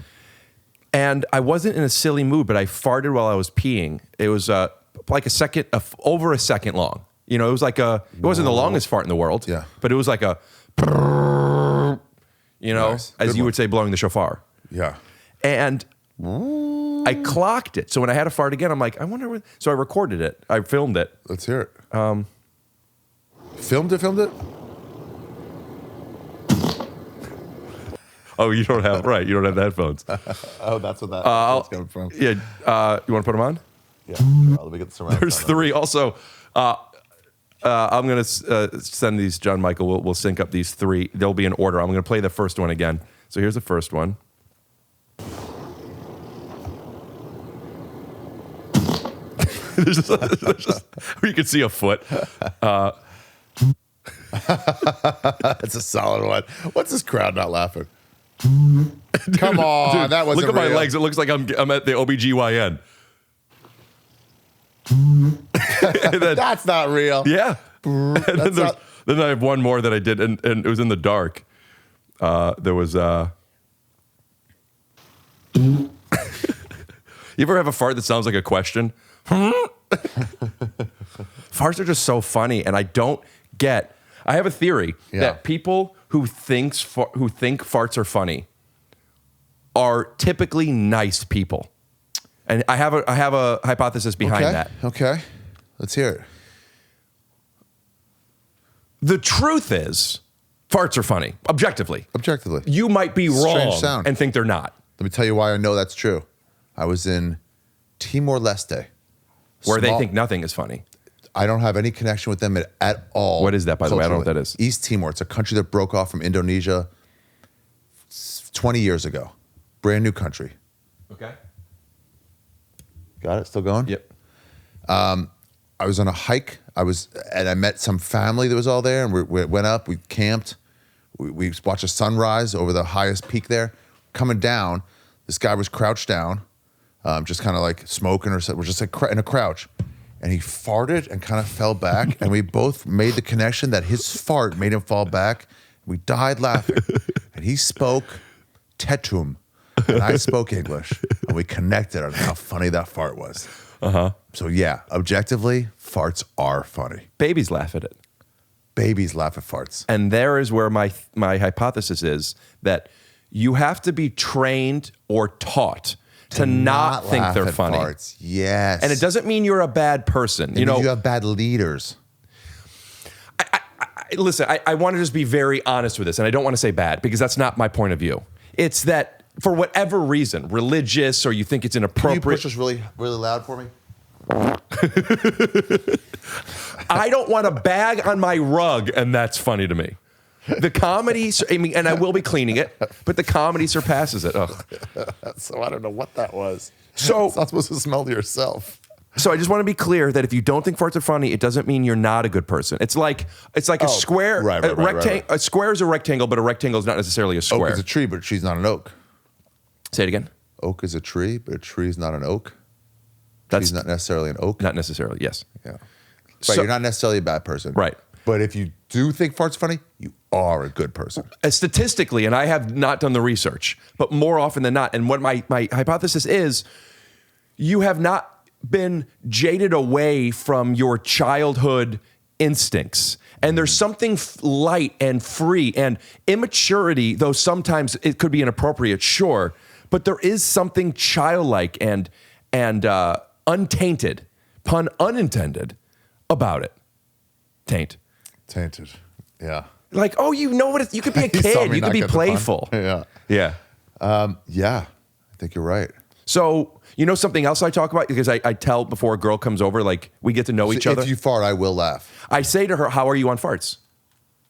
And I wasn't in a silly mood, but I farted while I was peeing. It was like a second, over a second long. You know, it was like it wasn't the longest fart in the world. Yeah. But it was like a, Nice. as Good you one. would say, blowing the shofar. Yeah. And I clocked it. So when I had to fart again, I'm like, I wonder where. So I recorded it. I filmed it. Let's hear it. Filmed it. Oh, you don't have you don't have the headphones. Oh, that's what that's coming from. Yeah. You want to put them on? Yeah. Let me get the surround There's sound 3. Also, I'm going to send these, JonMichael. We'll sync up these 3. They'll be in order. I'm going to play the first one again. So here's the first one. there's just, you can see a foot. That's a solid one. What's this crowd not laughing? Come on, Dude, that wasn't look at my real. legs. It looks like I'm at the OBGYN. That's not real. Yeah. And then I have one more that I did, and it was in the dark. There was. You ever have a fart that sounds like a question? Farts are just so funny, and I don't get. I have a theory that people who think farts are funny are typically nice people, and I have a hypothesis behind that. Okay, let's hear it. The truth is, farts are funny, objectively. Objectively. You might be Strange wrong sound. and think they're not. Let me tell you why I know that's true. I was in Timor-Leste. Where they think nothing is funny. I don't have any connection with them at all. What is that, by the way? I don't know what culturally. that is. East Timor. It's a country that broke off from Indonesia 20 years ago. Brand new country. Okay. Got it? Still going? Yep. I was on a hike. And I met some family that was all there, and we went up. We camped. We watched a sunrise over the highest peak there. Coming down, this guy was crouched down, just kind of like smoking or something. We're just like in a crouch, and he farted and kind of fell back, and we both made the connection that his fart made him fall back. We died laughing, and he spoke Tetum, and I spoke English, and we connected on how funny that fart was. So yeah, objectively, farts are funny. Babies laugh at it. Babies laugh at farts. And there is where my hypothesis is that you have to be trained or taught to not think laugh they're at funny. farts. Yes. And it doesn't mean you're a bad person. You have bad leaders. Listen, I want to just be very honest with this, and I don't want to say bad because that's not my point of view. It's that for whatever reason, religious or you think it's Can inappropriate. you push this really, really loud for me? I don't want a bag on my rug, and that's funny to me. The comedy, and I will be cleaning it, but the comedy surpasses it. Ugh. So I don't know what that was. So It's not supposed to smell to yourself. So I just want to be clear that if you don't think farts are funny, it doesn't mean you're not a good person. It's like a square. right. A square is a rectangle, but a rectangle is not necessarily a square. Oak is a tree, but a tree's not an oak. Say it again. Oak is a tree, but a tree's not an oak. That's Tree's not necessarily an oak. not necessarily. Yes. Yeah. Right. So- You're not necessarily a bad person. Right. But if you do think farts funny, you are a good person. Statistically, and I have not done the research, but more often than not, and what my hypothesis is, you have not been jaded away from your childhood instincts. And there's something light and free and immaturity, though sometimes it could be inappropriate, sure, but there is something childlike and untainted, pun unintended, about it. Tainted. Yeah. Like, oh, you know what? You could be a You saw kid. me You not could be get the pun. playful. Yeah. Yeah. Yeah. I think you're right. So, you know something else I talk about? Because I tell before a girl comes over, like, we get to know each other. If you fart, I will laugh. I say to her, how are you on farts?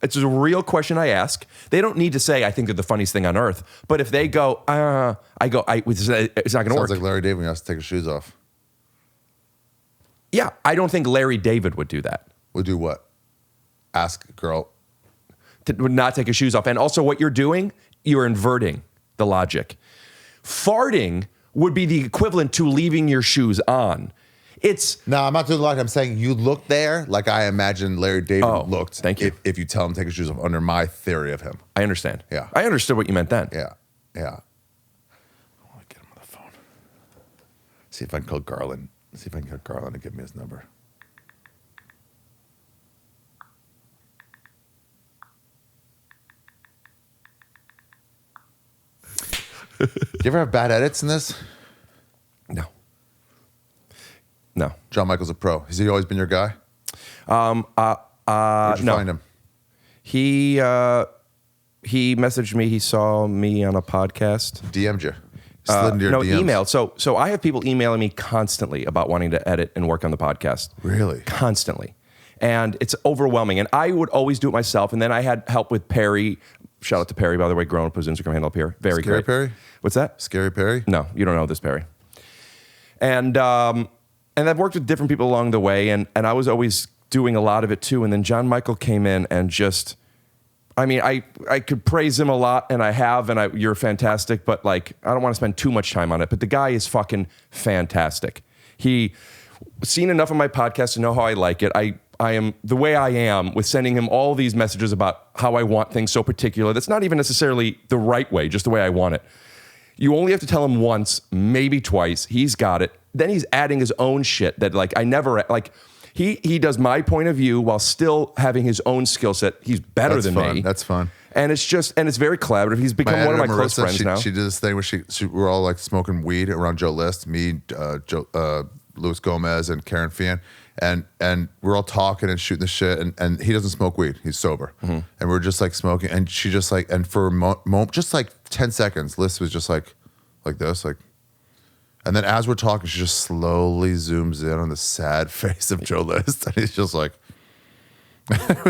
It's a real question I ask. They don't need to say, I think they're the funniest thing on earth. But if they go, it's not going to work. Sounds like Larry David when he has to take his shoes off. Yeah, I don't think Larry David would do that. Would do what? Ask a girl. Would not take his shoes off. And also what you're doing, you're inverting the logic. Farting would be the equivalent to leaving your shoes on. No, I'm not doing the logic. I'm saying you look there like I imagine Larry David looked. Thank you. If you tell him to take his shoes off under my theory of him. I understand. Yeah. I understood what you meant then. Yeah. I want to get him on the phone. See if I can call Garland. See if I can get Garland to give me his number. Do you ever have bad edits in this? No. JonMichael's a pro. Has he always been your guy? No. Where'd you find him? He messaged me. He saw me on a podcast. DM'd you. Slid into your DMs. Emailed. So I have people emailing me constantly about wanting to edit and work on the podcast. Really? Constantly. And it's overwhelming. And I would always do it myself. And then I had help with Perry. Shout out to Perry, by the way. Grown up, his Instagram handle up here. Very Scary great. Perry? What's that? Scary Perry? No, you don't know this Perry. And I've worked with different people along the way, and I was always doing a lot of it too. And then JonMichael came in and just, I mean, I could praise him a lot, and I have, and you're fantastic, but like, I don't want to spend too much time on it. But the guy is fucking fantastic. He seen enough of my podcast to know how I like it. I am the way I am with sending him all these messages about how I want things so particular. That's not even necessarily the right way, just the way I want it. You only have to tell him once, maybe twice. He's got it. Then he's adding his own shit that like I never like. He does my point of view while still having his own skill set. He's better than me. That's fun. And it's very collaborative. He's become one of my close friends now. She did this thing where we're all like smoking weed around Joe List, me, Luis Gomez, and Karen Fian, and we're all talking and shooting the shit. And he doesn't smoke weed; he's sober. Mm-hmm. And we're just like smoking, and she just like, and for a moment, just like 10 seconds, List was just like this, like. And then as we're talking, she just slowly zooms in on the sad face of Joe List, and he's just like.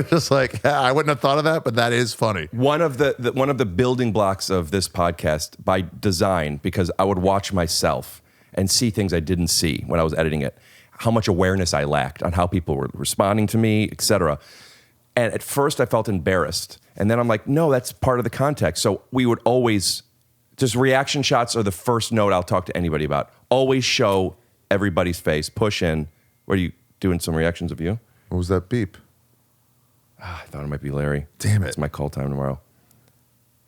Just like, yeah, I wouldn't have thought of that, but that is funny. One of the building blocks of this podcast by design, because I would watch myself and see things I didn't see when I was editing it, how much awareness I lacked on how people were responding to me, etc. And at first I felt embarrassed. And then I'm like, no, that's part of the context. So we would always, just reaction shots are the first note I'll talk to anybody about. Always show everybody's face, push in. What are you doing, some reactions of you? What was that beep? I thought it might be Larry. Damn it. It's my call time tomorrow.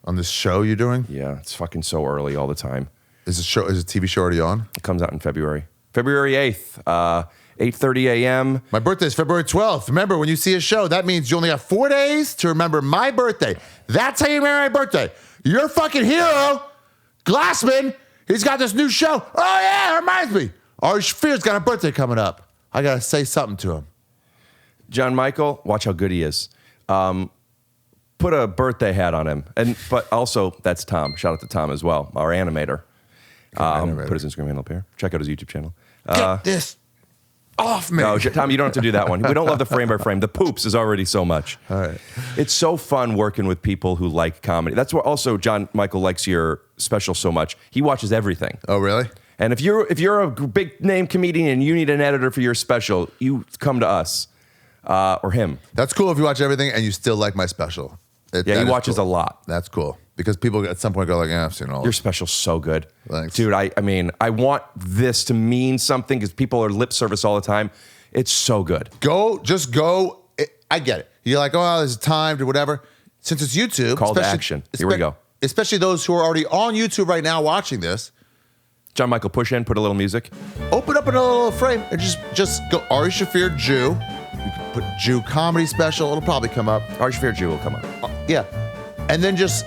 On this show you're doing? Yeah, it's fucking so early all the time. Is the TV show already on? It comes out in February. February 8th, 8:30 a.m. My birthday is February 12th. Remember, when you see a show, that means you only have 4 days to remember my birthday. That's how you remember my birthday. Your fucking hero, Glassman, he's got this new show. Oh, yeah, it reminds me. Ari Shaffir's got a birthday coming up. I got to say something to him. JonMichael, watch how good he is. Put a birthday hat on him. But also, that's Tom. Shout out to Tom as well, our animator. Put his Instagram handle up here. Check out his YouTube channel. Get this off me. No, Tom, you don't have to do that one. We don't love the frame by frame. The poops is already so much. All right. It's so fun working with people who like comedy. That's why also JonMichael likes your special so much. He watches everything. Oh, really? And if you're a big name comedian and you need an editor for your special, you come to us or him. That's cool if you watch everything and you still like my special. He watches a lot. That's cool. Because people at some point go like, yeah, I've seen all. Your special's so good. Thanks. Dude, I mean, I want this to mean something because people are lip service all the time. It's so good. Just go. I get it. You're like, oh, there's time to whatever. Since it's YouTube. Call to action. Here we go. Especially those who are already on YouTube right now watching this. JonMichael, push in, put a little music. Open up in a little frame and just go Ari Shaffir Jew. You can put Jew comedy special. It'll probably come up. Ari Shaffir Jew will come up. Yeah. And then just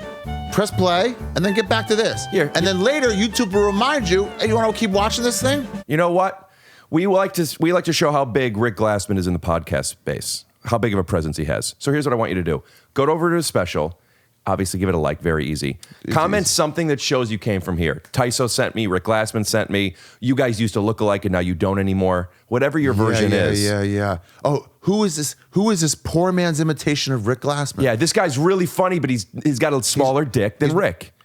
press play and then get back to this. Here. And then later YouTube will remind you, hey, you want to keep watching this thing? You know what? We like to show how big Rick Glassman is in the podcast space, how big of a presence he has. So here's what I want you to do. Go over to his special. Obviously, give it a like. Very easy. Comment something that shows you came from here. TYSO sent me. Rick Glassman sent me. You guys used to look alike, and now you don't anymore. Whatever your version is. Yeah. Oh, who is this? Who is this poor man's imitation of Rick Glassman? Yeah, this guy's really funny, but he's got a smaller dick than Rick.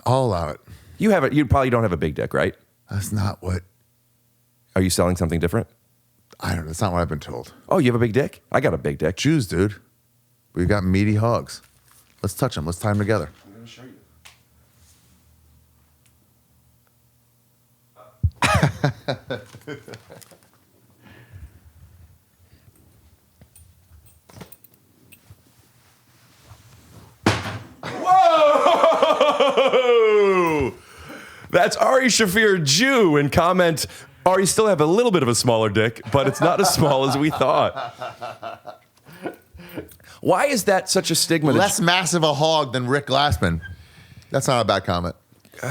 I'll allow it. You probably don't have a big dick, right? That's not what. Are you selling something different? I don't know. That's not what I've been told. Oh, you have a big dick? I got a big dick. Jews, dude. We got meaty hogs. Let's touch them. Let's tie them together. I'm going to show you. Whoa! That's Ari Shaffir Jew. And comment, Ari still have a little bit of a smaller dick, but it's not as small as we thought. Why is that such a stigma? Less massive a hog than Rick Glassman. That's not a bad comment.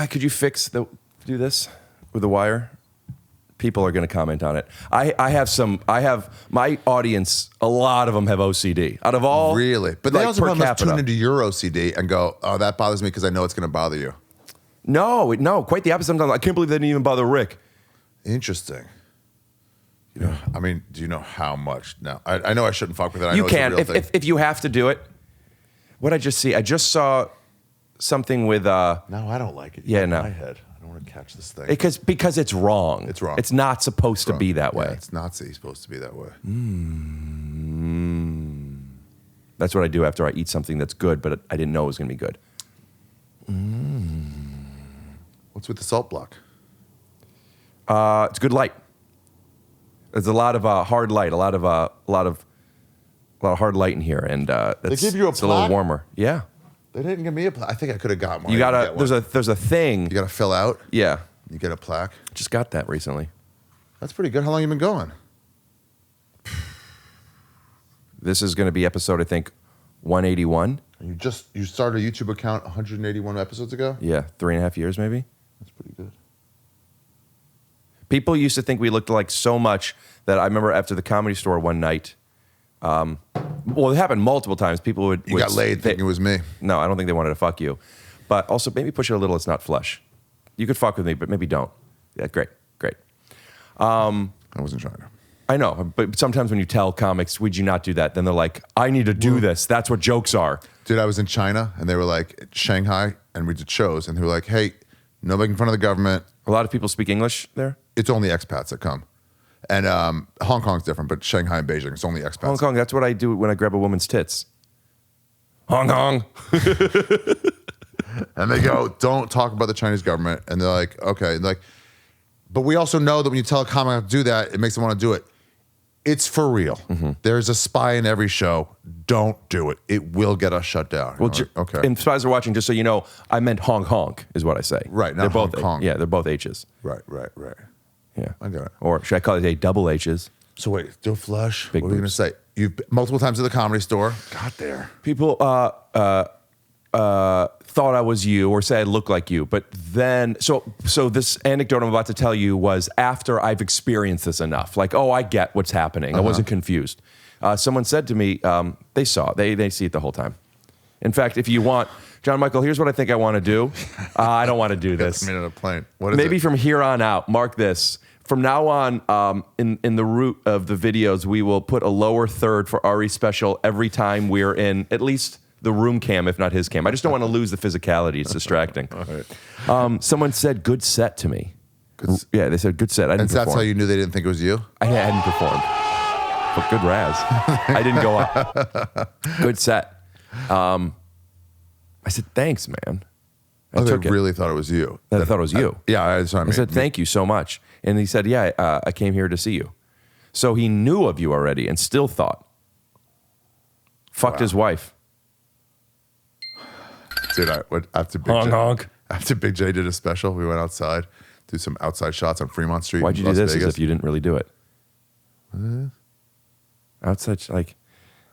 Could you do this with the wire? People are going to comment on it. I have my audience, a lot of them have OCD. Out of all. Really? But they like, also per must capita. tune into your OCD and go, oh, that bothers me because I know it's going to bother you. No, quite the opposite. Sometimes I can't believe they didn't even bother Rick. Interesting. You know, I mean, do you know how much? No, I know I shouldn't fuck with it. I You know can it's a real thing. if you have to do it. What I just see? I just saw something with. No, I don't like it. Yeah, In no. my head, I don't want to catch this thing. Because it's wrong. It's wrong. It's not supposed to be that Yeah, way. it's not supposed to be that way. That's what I do after I eat something that's good, but I didn't know it was going to be good. What's with the salt block? It's good light. There's a lot of hard light, a lot of hard light in here, and that's, give you a it's a little plaque? warmer. Yeah, They didn't give me a plaque. I think I could have got one. you I didn't gotta. get one. There's a thing. You got to fill out. Yeah, You get a plaque. just got that recently. That's pretty good. How long you been going? This is going to be episode, I think, 181. And you started a YouTube account 181 episodes ago. Yeah, 3.5 years maybe. That's pretty good. People used to think we looked like so much that I remember after the Comedy Store one night. Well, it happened multiple times. People would. You got laid thinking it was me. No, I don't think they wanted to fuck you. But also, maybe push it a little. It's not flush. You could fuck with me, but maybe don't. Yeah, great. I wasn't trying to. I know, but sometimes when you tell comics, would you not do that? Then they're like, I need to do this. That's what jokes are. Dude, I was in China and they were like, Shanghai, and we did shows, and they were like, hey, no making fun of the government. A lot of people speak English there. It's only expats that come. And Hong Kong's different, but Shanghai and Beijing, it's only expats. Hong Kong, that's what I do when I grab a woman's tits. Hong Kong. And they go, don't talk about the Chinese government. And they're like, okay. And like, but we also know that when you tell a comic how to do that, it makes them want to do it. It's for real. Mm-hmm. There's a spy in every show. Don't do it. It will get us shut down. Well, okay. And spies are watching, just so you know, I meant Hong Kong is what I say. Right, not they're both Hong Kong. Yeah, they're both H's. Right. Yeah. I got it. Or should I call it a double H's? So wait, still flush? Big what are you going to boobs. say? You've multiple times at the Comedy Store. Got there. People, thought I was you or said I look like you. But then, so this anecdote I'm about to tell you was after I've experienced this enough. Like, oh, I get what's happening. I wasn't confused. Someone said to me, they saw it. They see it the whole time. In fact, if you want, JonMichael, here's what I think I want to do. I don't want to do this. Get me on a plane. What is Maybe it? from here on out, mark this. From now on, in the root of the videos, we will put a lower third for Ari special every time we're in at least the room cam, if not his cam. I just don't want to lose the physicality. It's distracting. All right. Someone said good set to me. Yeah, they said good set. I didn't And that's perform. how you knew they didn't think it was you? I hadn't performed. But good Raz. I didn't go up. Good set. I said, thanks, man. I They took it. really thought it was you. I thought it was you. Yeah, that's what I mean. I said, thank you so much. And he said, yeah, I came here to see you. So he knew of you already and still thought. Fucked his wife. Dude, after Big Honk, J, honk. after Big J did a special, we went outside, do some outside shots on Fremont Street. Why'd you do Las this Vegas. as if you didn't really do it? Outside, like,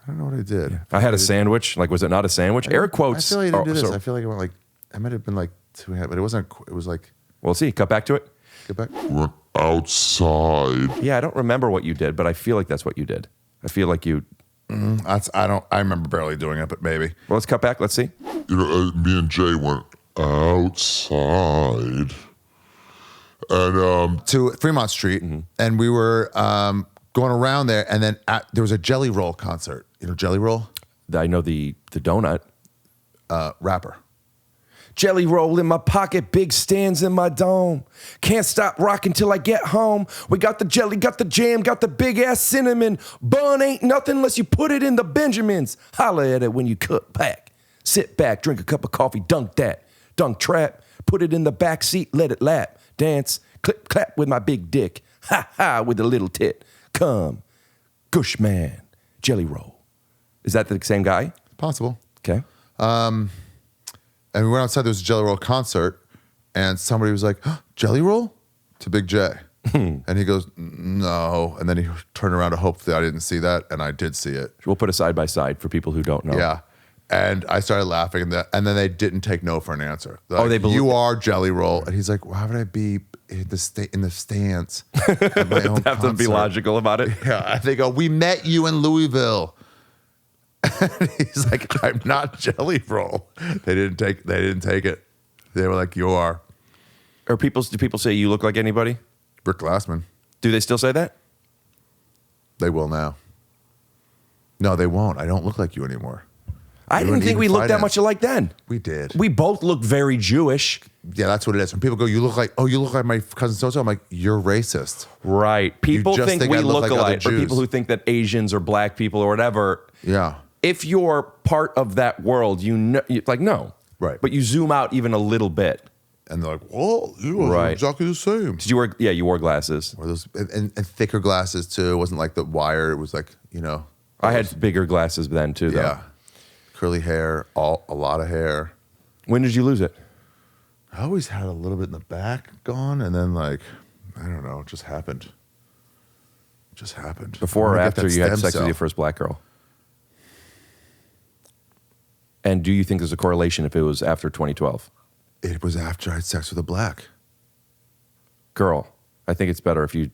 I don't know what I did. I had a sandwich. Like, was it not a sandwich? Air quotes. I feel like I didn't do this. so- I feel like it went like, I might have been like 2 hands, but it wasn't, it was like, We'll see. Cut back to it. get back. Went outside. Yeah, I don't remember what you did, but I feel like that's what you did. I feel like you. I remember barely doing it, but maybe. Well, let's cut back. Let's see. You know, me and Jay went outside. And To Fremont Street, and we were going around there, and then there was a Jelly Roll concert. You know Jelly Roll? I know the donut. Rapper. Jelly roll in my pocket, big stands in my dome. Can't stop rocking till I get home. We got the jelly, got the jam, got the big ass cinnamon. Bun ain't nothing unless you put it in the Benjamins. Holla at it when you cook back. Sit back, drink a cup of coffee, dunk that. Dunk trap, put it in the back seat, let it lap. Dance, clip, clap with my big dick. Ha ha with the little tit. Come, gush man, jelly roll. Is that the same guy? Possible. Okay. And we went outside, there was a Jelly Roll concert, and somebody was like, Jelly Roll? To Big J. And he goes, no. And then he turned around to hope that I didn't see that, and I did see it. We'll put a side by side for people who don't know. Yeah. And I started laughing, and then they didn't take no for an answer. They're like, they believe you are Jelly Roll. And he's like, why would I be in the stands at my own Have to be concert? logical about it. Yeah. And they go, we met you in Louisville. And he's like, I'm not Jelly Roll. They didn't take it. They were like, you are. Do people say you look like anybody? Rick Glassman. Do they still say that? They will now. No, they won't. I don't look like you anymore. I You didn't wouldn't think even we looked fight that it. much alike then. We did. We both look very Jewish. Yeah, that's what it is. When people go, you look like my cousin so-so, I'm like, you're racist. Right. People just think think we I look look like other alike. Or Jews. people who think that Asians or black people or whatever. Yeah. If you're part of that world, like, no. Right. But you zoom out even a little bit. And they're like, well, you are Right. exactly the same. Did you wear, you wore glasses. Or those, and thicker glasses too. It wasn't like the wire. It was like, I had bigger glasses then too, though. yeah. Curly hair, a lot of hair. When did you lose it? I always had a little bit in the back gone, and then like, I don't know, it just happened. Before or I wanna get after that you had stem sex cell. with your first black girl? And do you think there's a correlation if it was after 2012? It was after I had sex with a black. Girl, I think it's better if you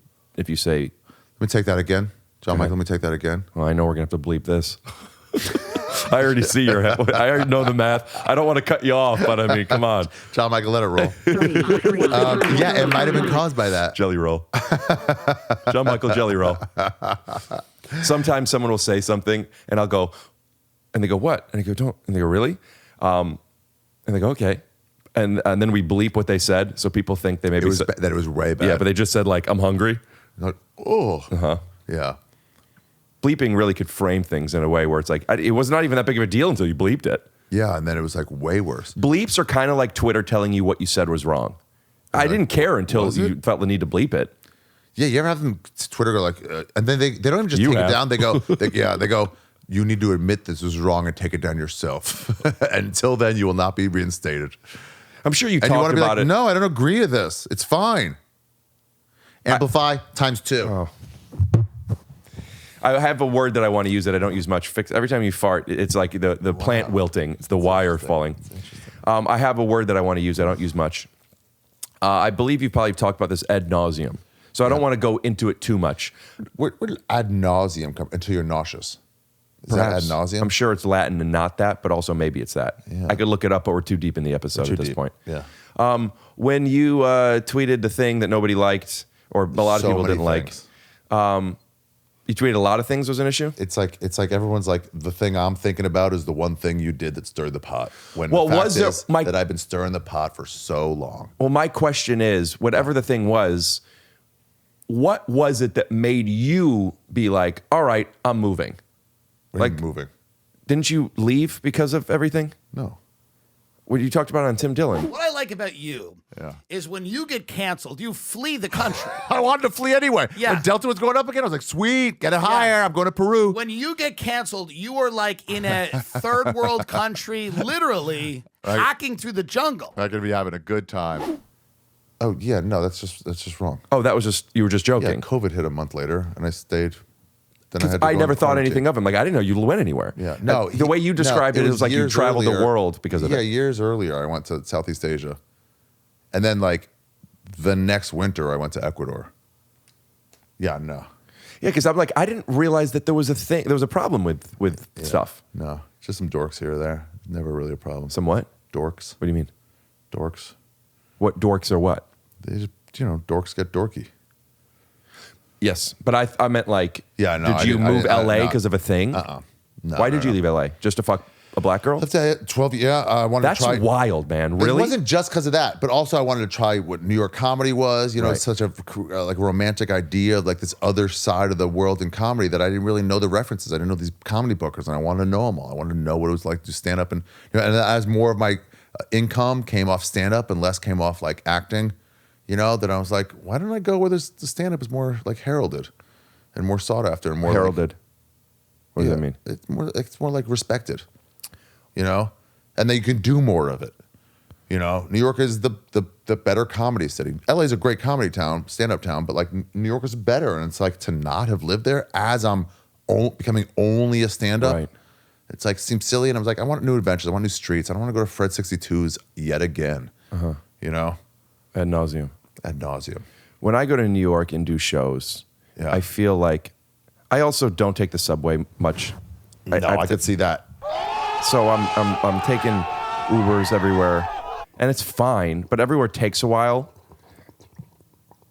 say, Let me take that again. John ahead. Michael, let me take that again. well, I know we're going to have to bleep this. I already see I already know the math. I don't want to cut you off, but I mean, come on. John Michael, let it roll. Yeah, it might have been caused by that. Jelly roll. JonMichael jelly roll. Sometimes someone will say something and I'll go, and they go, what? And I go, don't. And they go, really? And they go, okay. And then we bleep what they said. So people think they maybe said, That it was way bad. yeah, but they just said like, I'm hungry. Like, oh. Yeah. Bleeping really could frame things in a way where it's like, it was not even that big of a deal until you bleeped it. Yeah, and then it was like way worse. Bleeps are kind of like Twitter telling you what you said was wrong. I didn't care until Was you it? felt the need to bleep it. Yeah, you ever have them Twitter go like, and then they don't even just You take have. it down. They go, they go, you need to admit this is wrong and take it down yourself. Until then, you will not be reinstated. I'm sure you And you want talked to be about like, it. no, I don't agree to this. It's fine. Amplify times 2. I have a word that I want to use that I don't use much. Every time you fart, it's like the plant wilting. It's the wire falling. I have a word that I want to use. I don't use much. I believe you've probably talked about this ad nauseum. So I don't want to go into it too much. Where did ad nauseum come until you're nauseous? Is Perhaps. that ad nauseum? I'm sure it's Latin and not that, but also maybe it's that. Yeah. I could look it up, but we're too deep in the episode at this point. Yeah. When you tweeted the thing that nobody liked, or a lot of people didn't like, you tweeted a lot of things was an issue? It's like everyone's like, the thing I'm thinking about is the one thing you did that stirred the pot. When Well, the fact was there- is that I've been stirring the pot for so long. Well, my question is, whatever the thing was, what was it that made you be like, all right, I'm moving? Like moving. Didn't you leave because of everything? No. What you talked about on Tim Dillon. What I like about you is when you get canceled, you flee the country. I wanted to flee anyway. Yeah. When Delta was going up again, I was like, sweet, get it higher. I'm going to Peru. When you get canceled, you are like in a third world country, literally hacking through the jungle. I'm going to be having a good time. Oh, yeah, no, that's just wrong. Oh, that was just, you were just Yeah, joking. COVID hit a month later, and I stayed. Then I had to I go never on thought quarantine. anything of him. Like, I didn't know you went anywhere. Yeah, no. The way you described it, it was like you years traveled the earlier. world because of Yeah, it. years earlier, I went to Southeast Asia. And then, like, the next winter, I went to Ecuador. Yeah, no. Yeah, because I'm like, I didn't realize that there was a problem with stuff. No, just some dorks here or there. Never really a problem. Some what? Dorks. What do you mean? Dorks. What dorks are what? They just, dorks get dorky. Yes, but I meant like, Yeah, no, did you move I LA no. because of a thing? No, Why did you leave LA? Just to fuck a black girl? Let's say 12, I wanted That's to try. wild, man. It Really? wasn't just because of that, but also I wanted to try what New York comedy was. Right. Such a like romantic idea of like this other side of the world in comedy that I didn't really know the references. I didn't know these comedy bookers, and I wanted to know them all. I wanted to know what it was like to stand up, and and as more of my income came off stand up and less came off like acting, then I was like, why don't I go where the stand up is more like heralded and more sought after and more heralded. What does that mean? It's more like respected, and then you can do more of it. New York is the better comedy city. LA is a great comedy town, stand-up town, but like New York is better. And it's like to not have lived there as I'm becoming only a stand-up. Right. It's like seems silly. And I was like, I want new adventures. I want new streets. I don't want to go to Fred 62's yet again. Uh-huh. Ad nauseum. Ad nauseum. When I go to New York and do shows, Yeah. I feel like I also don't take the subway much. I could see that. So I'm taking Ubers everywhere, and it's fine, but everywhere takes a while.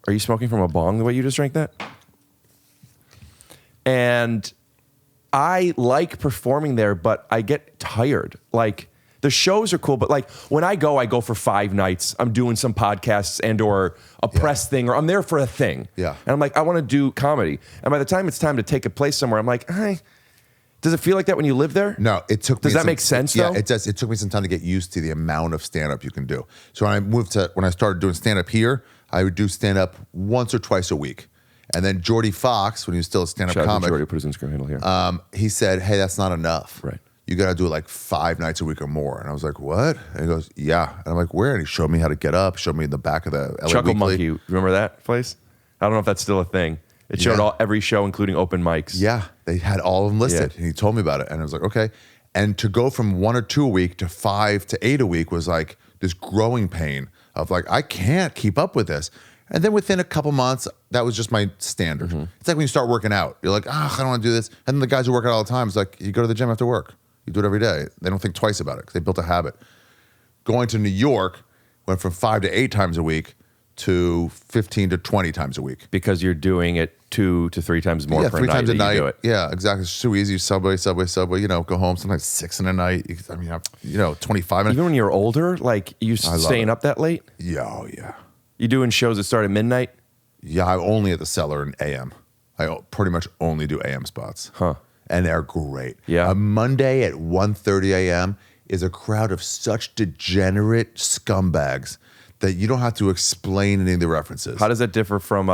Are you smoking from a bong the way you just drank that? And I like performing there, but I get tired. Like, the shows are cool, but like when I go for 5 nights. I'm doing some podcasts and or a press thing, or I'm there for a thing. Yeah. And I'm like, I want to do comedy. And by the time it's time to take a place somewhere, I'm like, hey, does it feel like that when you live there? No, it took me. Does that make sense, though? Yeah, it does. It took me some time to get used to the amount of stand-up you can do. So when I started doing stand-up here, I would do stand-up once or twice a week. And then Jordy Fox, when he was still a stand-up Shout out to comic, Jordy, put his Instagram handle here. he said, hey, that's not enough. Right. You got to do it like 5 nights a week or more. And I was like, what? And he goes, yeah. And I'm like, where? And he showed me how to get up, showed me in the back of the LA Chuckle Weekly. Monkey, remember that place? I don't know if that's still a thing. It showed every show, including open mics. Yeah, they had all of them listed. Yeah. And he told me about it. And I was like, okay. And to go from 1 or 2 a week to 5 to 8 a week was like this growing pain of like, I can't keep up with this. And then within a couple months, that was just my standard. Mm-hmm. It's like when you start working out. You're like, I don't want to do this. And then the guys who work out all the time, it's like, you go to the gym after work. You do it every day. They don't think twice about it because they built a habit. Going to New York went from 5 to 8 times a week to 15 to 20 times a week. Because you're doing it 2 to 3 times more per 3 night times a that night. you do it. Yeah, exactly. It's so easy. Subway. Go home. Sometimes 6 in a night. 25 minutes. Even when you're older, like you staying up that late? Yeah, oh yeah. You doing shows that start at midnight? Yeah, I'm only at the Cellar in AM. I pretty much only do AM spots. Huh. And they're great. Yeah. A Monday at 1:30 a.m. is a crowd of such degenerate scumbags that you don't have to explain any of the references. How does that differ from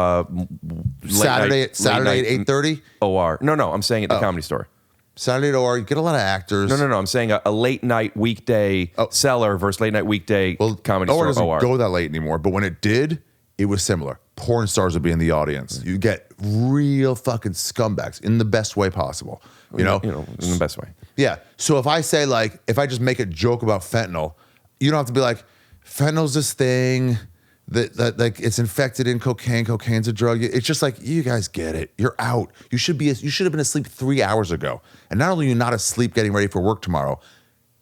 Saturday at 8:30? OR? No, I'm saying at the Comedy Store. Saturday at OR, you get a lot of actors. No. I'm saying a late night weekday Cellar versus late night weekday Comedy OR Store doesn't OR. go that late anymore. But when it did, it was similar. Porn stars would be in the audience. You get real fucking scumbags in the best way possible. You know, in the best way. Yeah. So if I say like, if I just make a joke about fentanyl, you don't have to be like, fentanyl's this thing that like it's infected in cocaine. Cocaine's a drug. It's just like, you guys get it. You're out. You should have been asleep 3 hours ago. And not only are you not asleep getting ready for work tomorrow,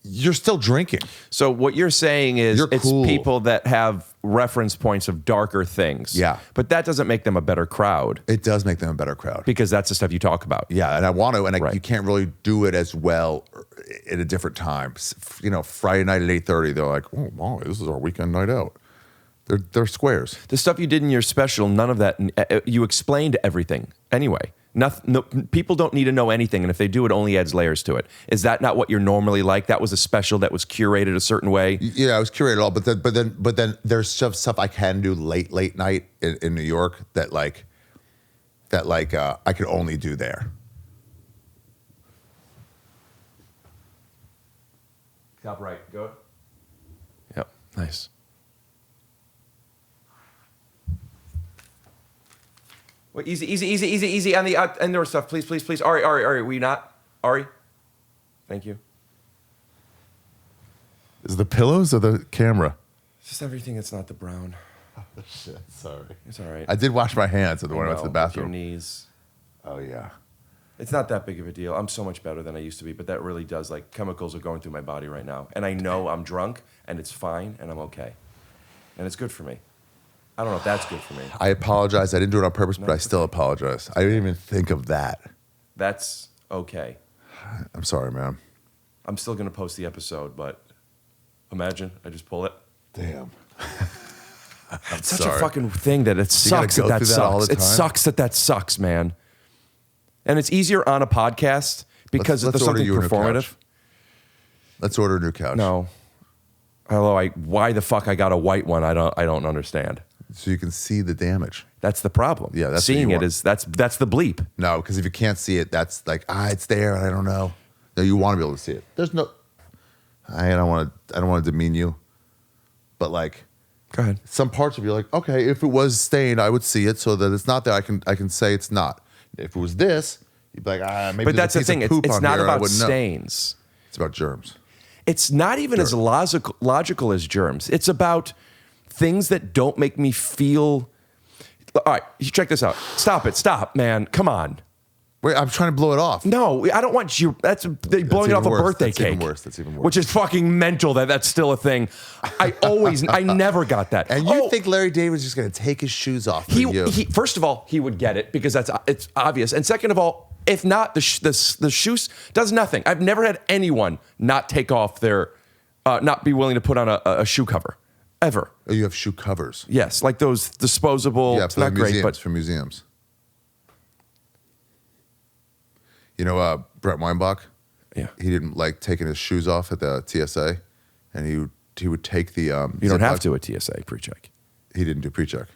you're still drinking. So what you're saying is You're it's cool. people that have reference points of darker things. Yeah. But that doesn't make them a better crowd It does make them a better crowd. because that's the stuff you talk about. Yeah, and I want to, and Right. you can't really do it as well at a different time. You know, Friday night at 8:30, they're like, "Oh, wow, this is our weekend night out." They're squares. The stuff you did in your special, none of that, you explained everything anyway. People don't need to know anything, and if they do, it only adds layers to it. Is that not what you're normally like? That was a special that was curated a certain way? Yeah, I was curated all, but then there's stuff I can do late night in New York that I could only do there. Top right, go. Yep, nice. Wait, easy on the indoor stuff, please. Ari, will you not? Ari? Thank you. Is the pillows or the camera? Just everything that's not the brown. Oh, shit, sorry. It's all right. I did wash my hands at the when I went to the With bathroom. your knees. Oh, yeah. It's not that big of a deal. I'm so much better than I used to be, but that really does, like, chemicals are going through my body right now. And I know I'm drunk, and it's fine, and I'm okay. And it's good for me. I don't know if that's good for me. I apologize. I didn't do it on purpose, but I still apologize. I didn't even think of that. That's okay. I'm sorry, man. I'm still going to post the episode, but imagine I just pull it. Damn. It's such a fucking thing that it sucks go that through sucks. that all the It time? sucks that sucks, man. And it's easier on a podcast because Let's there's order something you a new performative. couch. Let's order a new couch. No. Although why the fuck I got a white one, I don't understand. So you can see the damage. That's the problem. Yeah, that's what seeing you it want. is that's the bleep. No, because if you can't see it, that's like, it's there, and I don't know. No, you want to be able to see it. There's no. I don't want to demean you, but like, Go ahead. some parts of you are like, okay, if it was stained, I would see it, so that it's not there. I can say it's not. If it was this, you'd be like, maybe. But there's that's a the piece thing. of poop It's on not here, and I about wouldn't know. stains. It's about germs. It's not even as logical as germs. It's about things that don't make me feel. All right, you check this out. Stop, man. Come on. Wait, I'm trying to blow it off. No, I don't want you. That's blowing it off even a worse. birthday That's cake. even worse. That's even worse. Which is fucking mental that's still a thing. I never got that. And you think Larry David's just going to take his shoes off for you? He first of all, he would get it because it's obvious. And second of all, if not, the shoes does nothing. I've never had anyone not take off their, not be willing to put on a shoe cover, ever. Oh, you have shoe covers. Yes, like those disposable. Yeah, it's for not great, but for museums. You know, Brett Weinbach? Yeah. He didn't like taking his shoes off at the TSA, and he would take the. you don't have to at TSA pre-check. He didn't do pre-check,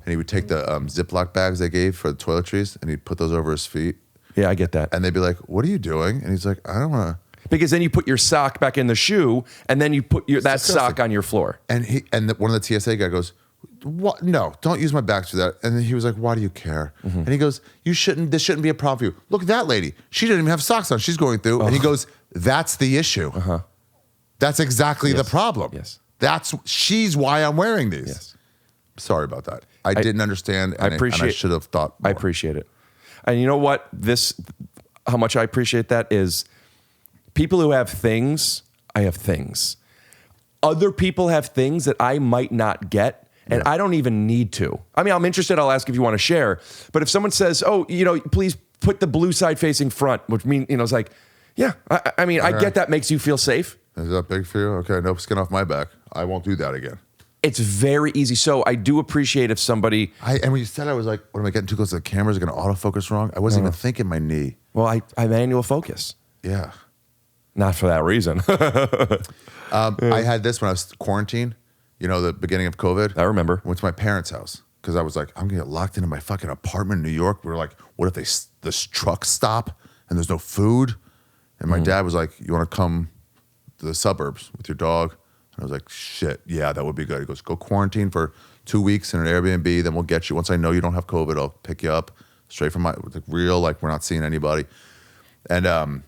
and he would take the Ziploc bags they gave for the toiletries, and he'd put those over his feet, Yeah, I get that. and they'd be like, "What are you doing?" And he's like, "I don't want to." Because then you put your sock back in the shoe, and then you put that disgusting. sock on your floor. And one of the TSA guy goes, "What? No, don't use my bags for that." And then he was like, "Why do you care?" Mm-hmm. And he goes, "You shouldn't. This shouldn't be a problem for you. Look at that lady. She didn't even have socks on. She's going through." And he goes, "That's the issue. That's exactly the problem. Yes. She's why I'm wearing these." Yes. Sorry about that. I didn't understand. And I should have thought more. I appreciate it. And you know what? How much I appreciate that is people who have things, I have things. Other people have things that I might not get, and I don't even need to. I mean, I'm interested. I'll ask if you want to share. But if someone says, "Oh, please put the blue side facing front," which means, it's like, yeah. I mean, I get that makes you feel safe. Is that big for you? Okay, no skin off my back. I won't do that again. It's very easy. So I do appreciate if somebody. And when you said, I was like, what am I getting too close to the camera? Is it going to autofocus wrong? I wasn't even thinking my knee. Well, I have annual focus. Yeah. Not for that reason. I had this when I was quarantined, the beginning of COVID. I remember. I went to my parents' house because I was like, I'm going to get locked into my fucking apartment in New York. We were like, what if this truck stop and there's no food? And my dad was like, you want to come to the suburbs with your dog? And I was like, shit, yeah, that would be good. He goes, go quarantine for 2 weeks in an Airbnb. Then we'll get you. Once I know you don't have COVID, I'll pick you up straight from my real, like we're not seeing anybody. And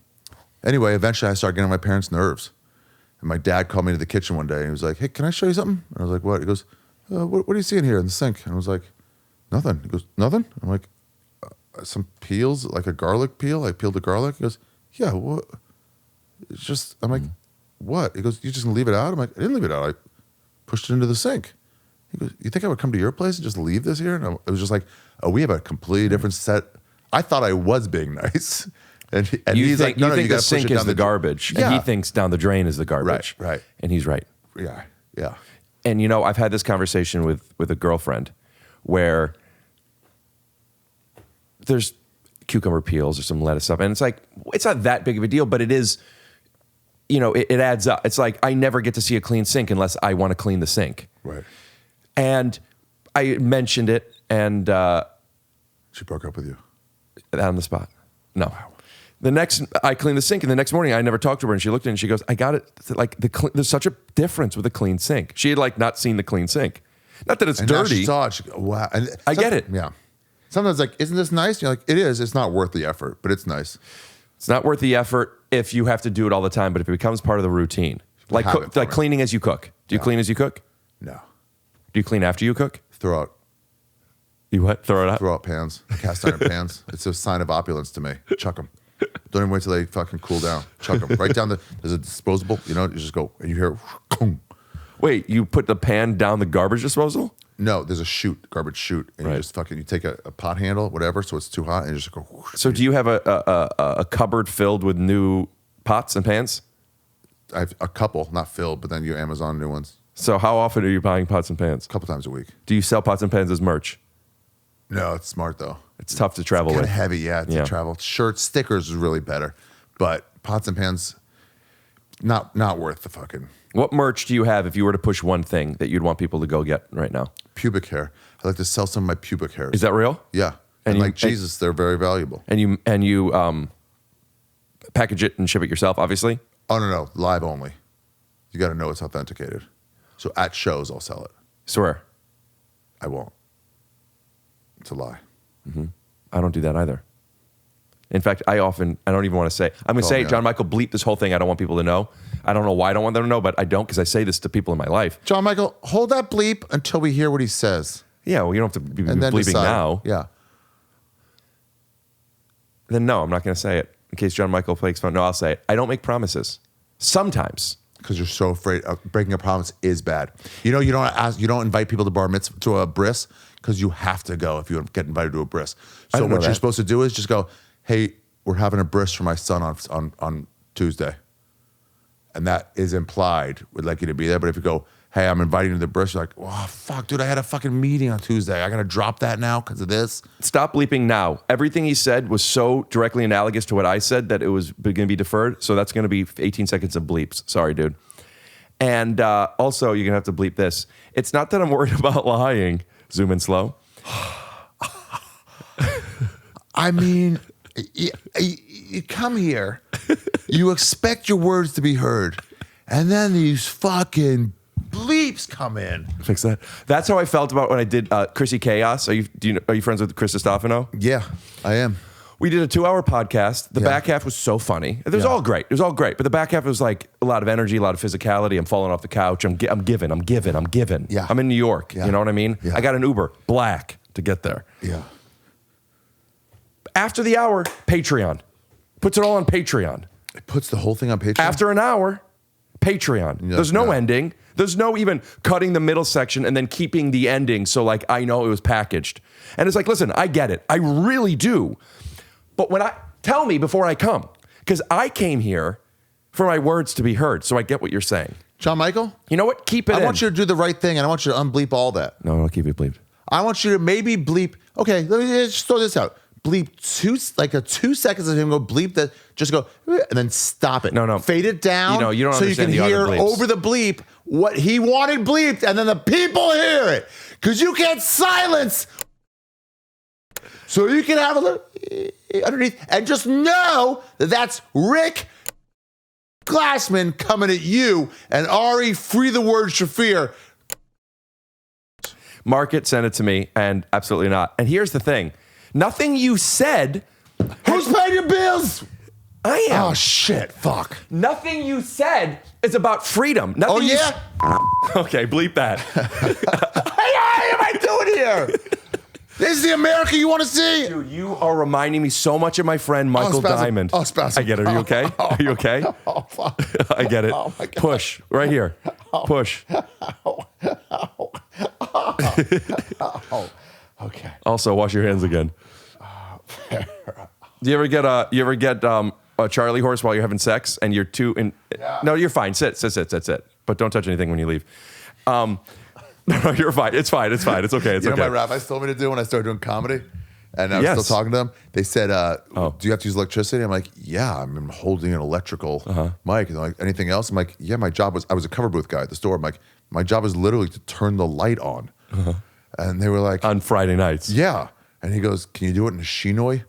anyway, eventually I started getting on my parents' nerves. And my dad called me to the kitchen one day and he was like, hey, can I show you something? And I was like, what? He goes, what are you seeing here in the sink? And I was like, nothing. He goes, nothing? I'm like, some peels, like a garlic peel. I peeled the garlic. He goes, yeah, what? It's just, I'm like, what? He goes, you just gonna leave it out? I'm like, I didn't leave it out. I pushed it into the sink. He goes, you think I would come to your place and just leave this here? And it was just like, oh, we have a completely different set. I thought I was being nice. And he's like, no, you you think the gotta push sink it is down the garbage, and he thinks down the drain is the garbage. Right. And he's right. Yeah, yeah. And I've had this conversation with a girlfriend where there's cucumber peels or some lettuce stuff, and it's like it's not that big of a deal, but it is. It adds up. It's like I never get to see a clean sink unless I want to clean the sink. Right. And I mentioned it, and She broke up with you. on the spot. No. I cleaned the sink, and the next morning I never talked to her, and she looked at it and she goes, I got it. Like there's such a difference with a clean sink. She had like not seen the clean sink. Not that it's And now dirty. she saw it. She go, wow. And I get it. Yeah. Sometimes like, isn't this nice? You're like, it is. It's not worth the effort, but it's nice. It's not worth the effort if you have to do it all the time, but if it becomes part of the routine, like Habit for me. cleaning as you cook. Do you clean as you cook? No. Do you clean after you cook? Throw out You what? Throw it out? Throw out pans, cast iron pans. It's a sign of opulence to me. Chuck them. Don't even wait till they fucking cool down. Chuck them right down there's a disposable. You just go and you hear. Wait, you put the pan down the garbage disposal? No, there's a garbage chute, and you just fucking take a pot handle, whatever, so it's too hot, and you just go. So do you have a cupboard filled with new pots and pans? I have a couple, not filled, but then you Amazon new ones. So how often are you buying pots and pans? A couple times a week. Do you sell pots and pans as merch? No, it's smart though. It's tough to travel Kind with. of heavy, yeah, to travel. Shirts, stickers is really better, but pots and pans, not worth the fucking. What merch do you have if you were to push one thing that you'd want people to go get right now? Pubic hair. I like to sell some of my pubic hairs. Is that real? Yeah, and like Jesus, they're very valuable. And you package it and ship it yourself, obviously? Oh no, live only. You got to know it's authenticated. So at shows, I'll sell it. Swear. I won't. It's a lie. Mm-hmm. I don't do that either. In fact, I don't even want to say. I'm going to say, JonMichael, bleep this whole thing. I don't want people to know. I don't know why I don't want them to know, but I don't because I say this to people in my life. JonMichael, hold that bleep until we hear what he says. Yeah, well, you don't have to be And then bleeping decide. now. Yeah. Then no, I'm not going to say it. In case JonMichael makes fun. No, I'll say it. I don't make promises. Sometimes. Because you're so afraid of breaking a promise is bad. You don't invite people to bar mitzvah, to a bris, because you have to go if you get invited to a bris. So what you're supposed to do is just go, hey, we're having a bris for my son on Tuesday. And that is implied. We'd like you to be there. But if you go, hey, I'm inviting you to the bris, you're like, oh, fuck, dude, I had a fucking meeting on Tuesday. I got to drop that now because of this. Stop bleeping now. Everything he said was so directly analogous to what I said that it was going to be deferred. So that's going to be 18 seconds of bleeps. Sorry, dude. And also, you're going to have to bleep this. It's not that I'm worried about lying. Zoom in slow. I mean, you come here, you expect your words to be heard, and then these fucking bleeps come in. Fix that. That's how I felt about when I did Chrissy Chaos. Are you friends with Chris Stefano? Yeah, I am. We did a 2-hour podcast. The back half was so funny. It was all great. It was all great. But the back half was like a lot of energy, a lot of physicality. I'm falling off the couch. I'm giving. Yeah. I'm in New York. Yeah. You know what I mean? Yeah. I got an Uber, black, to get there. Yeah. After the hour, Patreon. Puts it all on Patreon. It puts the whole thing on Patreon? After an hour, Patreon. Yeah, There's no no. ending. There's no even cutting the middle section and then keeping the ending so like I know it was packaged. And it's like, listen, I get it. I really do. But tell me before I come, because I came here for my words to be heard, so I get what you're saying. JonMichael? You know what? Keep it in. I want you to do the right thing, and I want you to unbleep all that. No, I'll keep it bleeped. I want you to maybe bleep. Okay, let me just throw this out. Bleep 2 seconds of him go bleep that. Just go and then stop it. No. Fade it down. You don't so you can understand the hear art of bleeps. over the bleep what he wanted bleeped, and then the people hear it because you can't silence. So you can have a little underneath and just know that that's Rick Glassman coming at you and Ari Free the Word Shaffir. Mark it, send it to me, and absolutely not. And here's the thing. Nothing you said... Who's paying your bills? I am. Oh, shit. Fuck. Nothing you said is about freedom. Nothing Oh, yeah? Okay, bleep that. What am I doing here? This is the America you want to see? Dude, you are reminding me so much of my friend Michael spasm. Diamond. Oh, spasm. I get it. Are you okay? Are you okay? Oh, fuck. I get it. Oh, my God. Push. Right here. Push. Okay. Also, wash your hands again. Do you ever get a Charlie horse while you're having sex and you're too in? Yeah. No, you're fine. Sit. But don't touch anything when you leave. No, you're fine. It's fine. It's okay. It's You know okay. what my rabbis told me to do when I started doing comedy? And I was Yes. still talking to them. They said, do you have to use electricity? I'm like, yeah, I'm holding an electrical mic. And they're like, anything else? I'm like, yeah, I was a cover booth guy at the store. I'm like, my job is literally to turn the light on. And they were like, On Friday nights. yeah. And he goes, can you do it in a shinoi?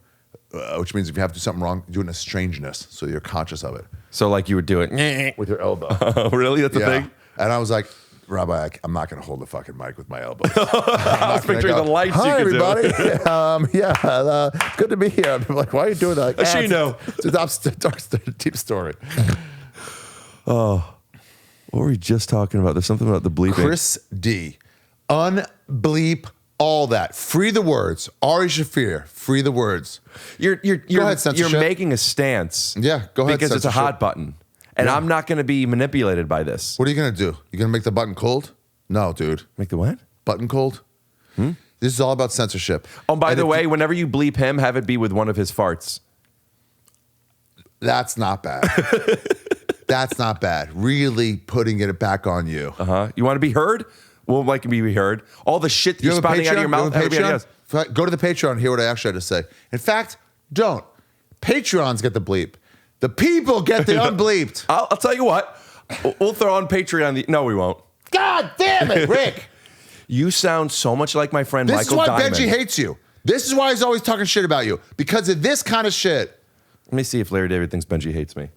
Which means if you have to do something wrong, do it in a strangeness. So you're conscious of it. So like you would do it With your elbow. Oh, really? That's a thing? And I was like, Rabbi, I'm not going to hold the fucking mic with my elbows. I was picturing the lights Hi, you could everybody. do. Good to be here. I'm like, why are you doing that? Like, Shino. It's a deep story. What were we just talking about? There's something about the bleeping. Chris D. Unbleep all that. Free the words. Ari Shaffir. Free the words. You're ahead, censorship. you're making a stance. Yeah, go ahead, Because it's a censorship. hot button. And Yeah. I'm not going to be manipulated by this. What are you going to do? You going to make the button cold? No, dude. Make the what? Button cold? This is all about censorship. Oh, by And the if way, you- whenever you bleep him, have it be with one of his farts. That's not bad. That's not bad. Really putting it back on you. You want to be heard? We'll like be heard. All the shit that you're have a spouting out of your Patreon? mouth. You have a Everybody Patreon? else. Go to the Patreon and hear what I actually had to say. In fact, don't. Patreons get the bleep. The people get the unbleeped. I'll tell you what. We'll throw on Patreon. No, we won't. God damn it, Rick. You sound so much like my friend This Michael is why Diamond. Benji hates you. This is why he's always talking shit about you. Because of this kind of shit. Let me see if Larry David thinks Benji hates me.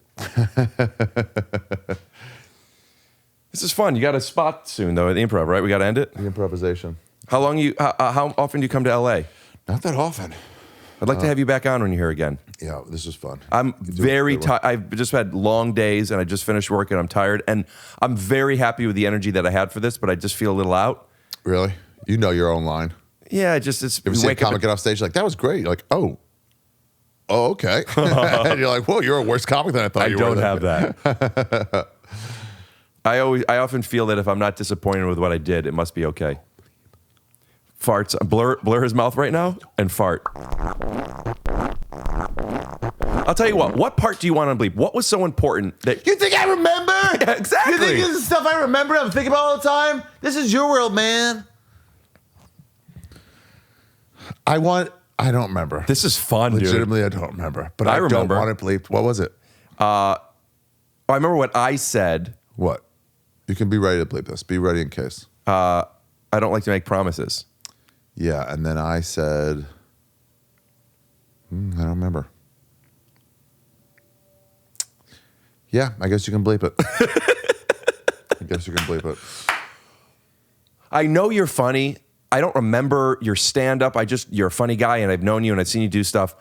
This is fun. You got a spot soon, though, at the Improv, right? We got to end it? The improvisation. How often do you come to LA? Not that often. I'd like to have you back on when you're here again. Yeah, this is fun. I'm very tired. tired. I've just had long days and I just finished work and I'm tired. And I'm very happy with the energy that I had for this, but I just feel a little out. Really? You know your own line. Yeah, it's You ever see a comic get off stage like, that was great. You're like, oh, okay. And you're like, whoa, you're a worse comic than I thought I you don't were. have that. I often feel that if I'm not disappointed with what I did, it must be okay. Farts. Blur his mouth right now and fart. I'll tell you what. What part do you want to bleep? What was so important that You think I remember? Yeah, exactly. You think this is stuff I remember? I'm thinking about all the time? This is your world, man. I don't remember. This is fun, dude. Legitimately, I don't remember. But I I remember. don't want it bleeped. What was it? I remember what I said. What? You can be ready to bleep this. Be ready in case. I don't like to make promises. Yeah, and then I said, I don't remember. Yeah, I guess you can bleep it. I guess you can bleep it. I know you're funny. I don't remember your stand-up. You're a funny guy, and I've known you, and I've seen you do stuff.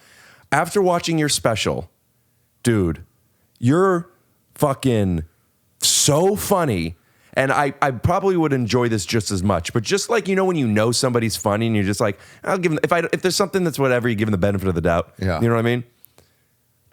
After watching your special, dude, you're fucking so funny. And I probably would enjoy this just as much. But just like, when you know somebody's funny and you're just like, I'll give them, if there's something that's whatever, you give them the benefit of the doubt. Yeah. You know what I mean?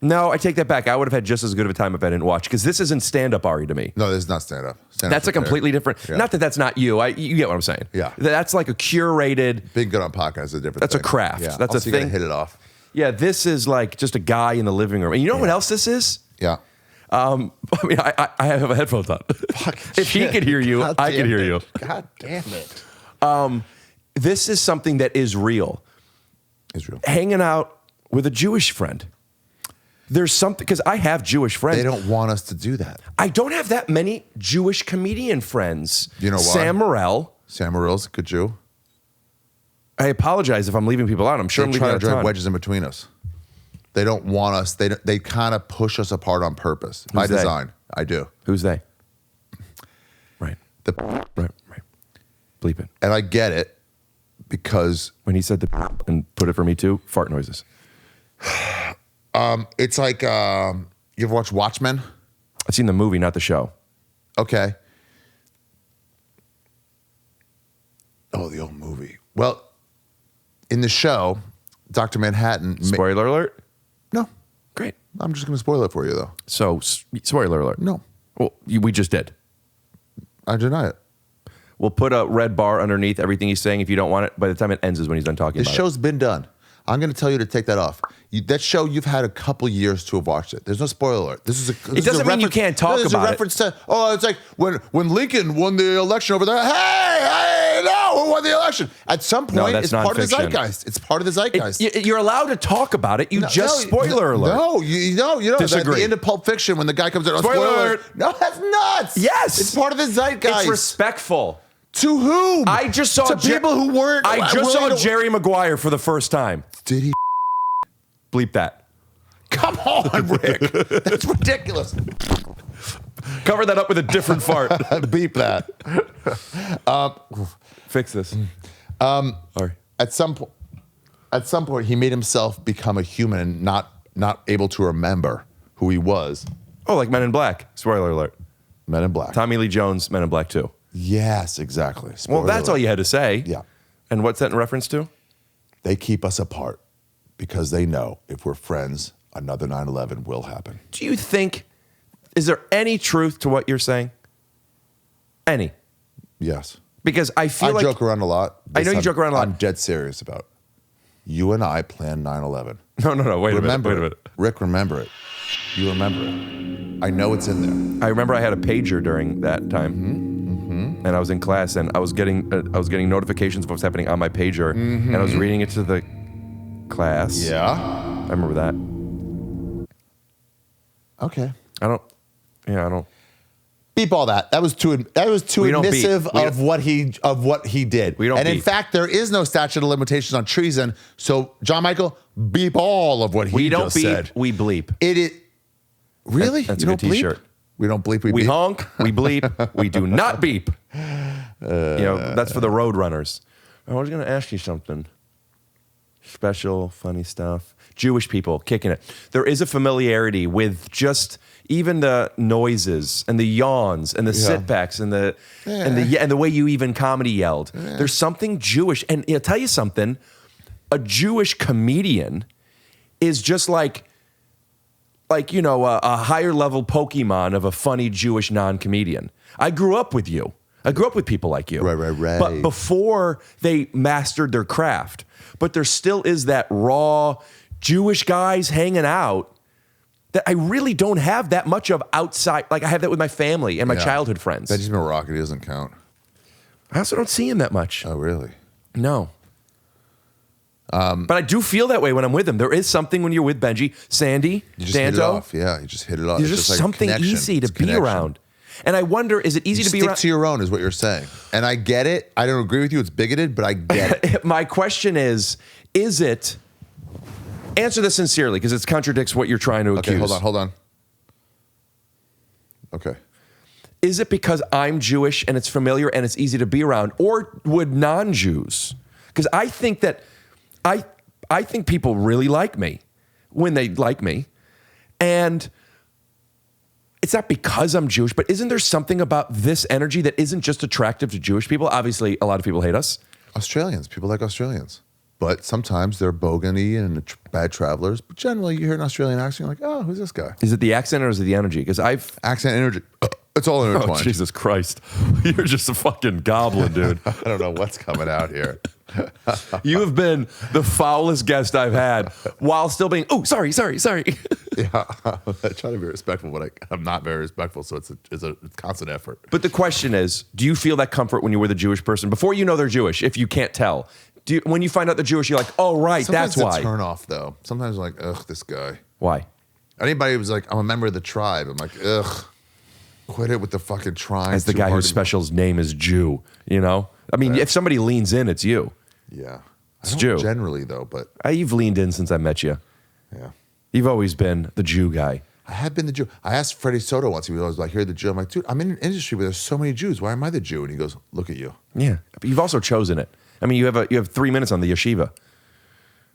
No, I take that back. I would have had just as good of a time if I didn't watch. Because this isn't stand-up, Ari, to me. No, this is not stand-up. That's a completely different, Yeah. not that that's not you. You get what I'm saying. Yeah. That's like a curated, Being good on podcasts is a different That's a thing. craft. Yeah. That's Also, a you gotta thing. hit it off. yeah, this is like just a guy in the living room. And you know what else this is? Yeah. I mean, I have headphones on. If he could hear you, God I could damn hear it. you. God damn it. This is something that is real. Israel. Hanging out with a Jewish friend. There's something, because I have Jewish friends. They don't want us to do that. I don't have that many Jewish comedian friends. You know why? Sam Morril. Sam Morril's a good Jew. I apologize if I'm leaving people out. I'm sure I'm They leaving try to out a drive ton. wedges in between us. They don't want us. They kind of push us apart on purpose by they? design. I do. Who's they? Right. The Right. Bleep it. And I get it because When he said the and put it for me too, fart noises. it's like, you ever watch Watchmen? I've seen the movie, not the show. Okay. Oh, the old movie. Well, in the show, Dr. Manhattan. Spoiler alert? No, Great. I'm just going to spoil it for you, though. So, spoiler alert. No, Well, we just did. I deny it. We'll put a red bar underneath everything he's saying if you don't want it. By the time it ends is when he's done talking This about show's been done. I'm going to tell you to take that off. That show, you've had a couple years to have watched it. There's no spoiler alert. This is a. It doesn't mean you can't talk there's about a reference to. Oh, it's like when Lincoln won the election over there. Hey, no, who won the election? At some point, that's it's part of the nonfiction. zeitgeist. It's part of the zeitgeist. You're allowed to talk about it. You spoiler alert. No, you know. Disagree. At the end of Pulp Fiction, when the guy comes out, Spoiler alert. No, that's nuts. Yes. It's part of the zeitgeist. It's respectful. To whom? I just saw to people who weren't. I just saw willing to- Jerry Maguire for the first time. Did he? Bleep that. Come on, Rick. That's ridiculous. Cover that up with a different fart. Beep that. Fix this. Sorry. At some point, he made himself become a human and not able to remember who he was. Oh, like Men in Black. Spoiler alert. Men in Black. Tommy Lee Jones, Men in Black 2. Yes, exactly. Well, that's all you had to say. Yeah. And what's that in reference to? They keep us apart because they know if we're friends, another 9/11 will happen. Do you think, is there any truth to what you're saying? Any? Yes. Because I feel I joke around a lot. I know you joke around a lot. I'm dead serious about it. You and I planned 9/11. No, wait a Remember minute. it. Rick, remember it. You remember it. I know it's in there. I remember I had a pager during that time. And I was in class, and I was getting notifications of what's happening on my pager, and I was reading it to the class. Yeah. I remember that. Okay. I don't. Beep all that. That was too We don't beep. admissive of what he did. We don't And in beep. fact, there is no statute of limitations on treason. So, JonMichael, beep all of what he We don't just beep. said. We bleep. It is really. That's You a good don't bleep? T-shirt. We don't bleep. We We beep. honk. We bleep. We do not beep. That's for the road runners. I was going to ask you something. Special, funny stuff. Jewish people kicking it. There is a familiarity with just even the noises and the yawns and the sitbacks and the way you even comedy yelled. There's something Jewish, and I'll tell you something. A Jewish comedian is just like a higher level Pokemon of a funny Jewish non-comedian. I grew up with you. I grew up with people like you. Right. But before they mastered their craft. But there still is that raw Jewish guys hanging out that I really don't have that much of outside. Like I have that with my family and my childhood friends. Benjamin Rocket doesn't count. I also don't see him that much. Oh, really? No. But I do feel that way when I'm with him. There is something when you're with Benji, Sandy, You just hit it Danto. off. Yeah, you just hit it off. There's It's just like a something connection. easy to It's be connection. around. And I wonder, is it easy You to be stick around? to your own is what you're saying. And I get it. I don't agree with you. It's bigoted, but I get it. My question is it, answer this sincerely because it contradicts what you're trying to accuse. Okay, hold on. Okay. Is it because I'm Jewish and it's familiar and it's easy to be around, or would non-Jews? Because I think that I think people really like me when they like me, and it's not because I'm Jewish, but isn't there something about this energy that isn't just attractive to Jewish people? Obviously, a lot of people hate us. Australians. People like Australians. But sometimes they're bogany and bad travelers. But generally, you hear an Australian accent, you're like, oh, who's this guy? Is it the accent or is it the energy? Because Accent, energy. It's all intertwined. Oh, Jesus Christ. You're just a fucking goblin, dude. I don't know what's coming out here. You have been the foulest guest I've had while still being, sorry. Yeah, I try to be respectful, but I'm not very respectful, so it's a constant effort. But the question is, do you feel that comfort when you're with a Jewish person before you know they're Jewish, if you can't tell? When you find out they're Jewish, you're like, oh, right, Sometimes that's why. it's a turn off, though. Sometimes I'm like, ugh, this guy. Why? Anybody who's like, I'm a member of the tribe, I'm like, ugh, quit it with the fucking tribe. As the guy whose special's name is Jew, you know? I mean, if somebody leans in, it's you. Yeah. It's Jew. Generally, though, but You've leaned in since I met you. yeah. You've always been the Jew guy. I have been the Jew. I asked Freddie Soto once. He was like, "You're the Jew." I'm like, "Dude, I'm in an industry where there's so many Jews. Why am I the Jew?" And he goes, "Look at you." Yeah, but you've also chosen it. I mean, you have 3 minutes on the yeshiva.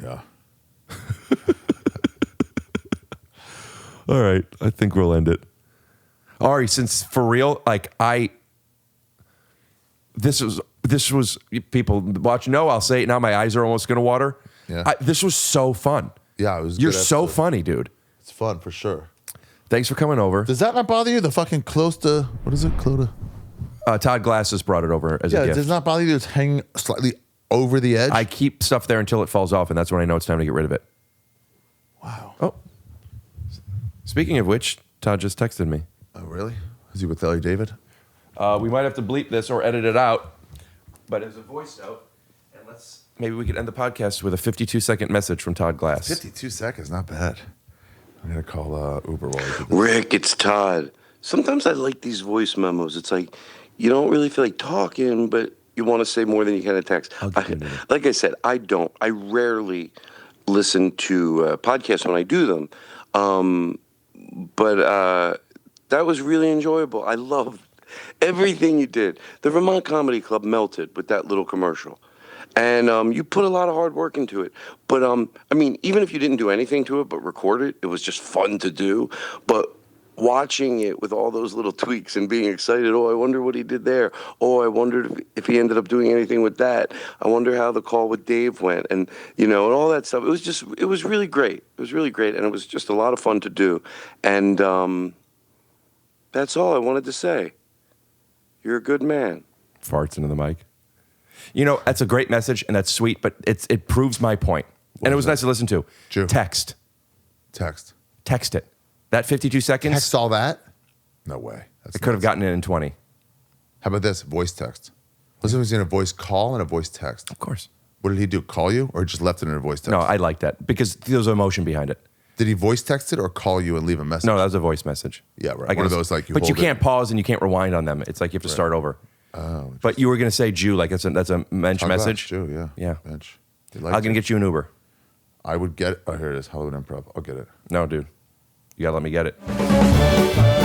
Yeah. All right, I think we'll end it. Ari, since for real, like this was people watch. No, I'll say it now. My eyes are almost gonna water. Yeah. This was so fun. Yeah, it was. You're good so episode. funny, dude. It's fun for sure. Thanks for coming over. Does that not bother you? The fucking close to what is it? Close to. Todd Glasses brought it over as Yeah, a it gift. does not bother you. It's hanging slightly over the edge. I keep stuff there until it falls off, and that's when I know it's time to get rid of it. Wow. Oh. Speaking of which, Todd just texted me. Oh, really? Is he with Ellie David? We might have to bleep this or edit it out, but as a voice note, and maybe we could end the podcast with a 52-second message from Todd Glass. 52 seconds, not bad. I'm gonna call Uber while we do this. Rick, it's Todd. Sometimes I like these voice memos. It's like you don't really feel like talking, but you want to say more than you can in text. Like I said, I don't. I rarely listen to podcasts when I do them. But that was really enjoyable. I loved everything you did. The Vermont Comedy Club melted with that little commercial. And you put a lot of hard work into it. But, I mean, even if you didn't do anything to it but record it, it was just fun to do. But watching it with all those little tweaks and being excited, oh, I wonder what he did there. Oh, I wondered if he ended up doing anything with that. I wonder how the call with Dave went. And, and all that stuff. It was really great. It was really great. And it was just a lot of fun to do. And that's all I wanted to say. You're a good man. Farts into the mic. That's a great message, and that's sweet, but it proves my point. And it was nice to listen to. Jew. Text it. That 52 seconds. Text all that? No way. I could have gotten it in 20. How about this? Voice text. Listen, he's in a voice call and a voice text. Of course. What did he do? Call you or just left it in a voice text? No, I like that because there's emotion behind it. Did he voice text it or call you and leave a message? No, that was a voice message. Yeah, right. One of those like you but you hold it. can't pause and you can't rewind on them. It's like you have to start over. Oh, but you were going to say Jew, like that's a mensch Talk message. about Jew, yeah. Yeah. Bench. I'm going to get you an Uber. I would get it. Oh, here it is. Hollywood Improv. I'll get it. No, dude. You got to let me get it.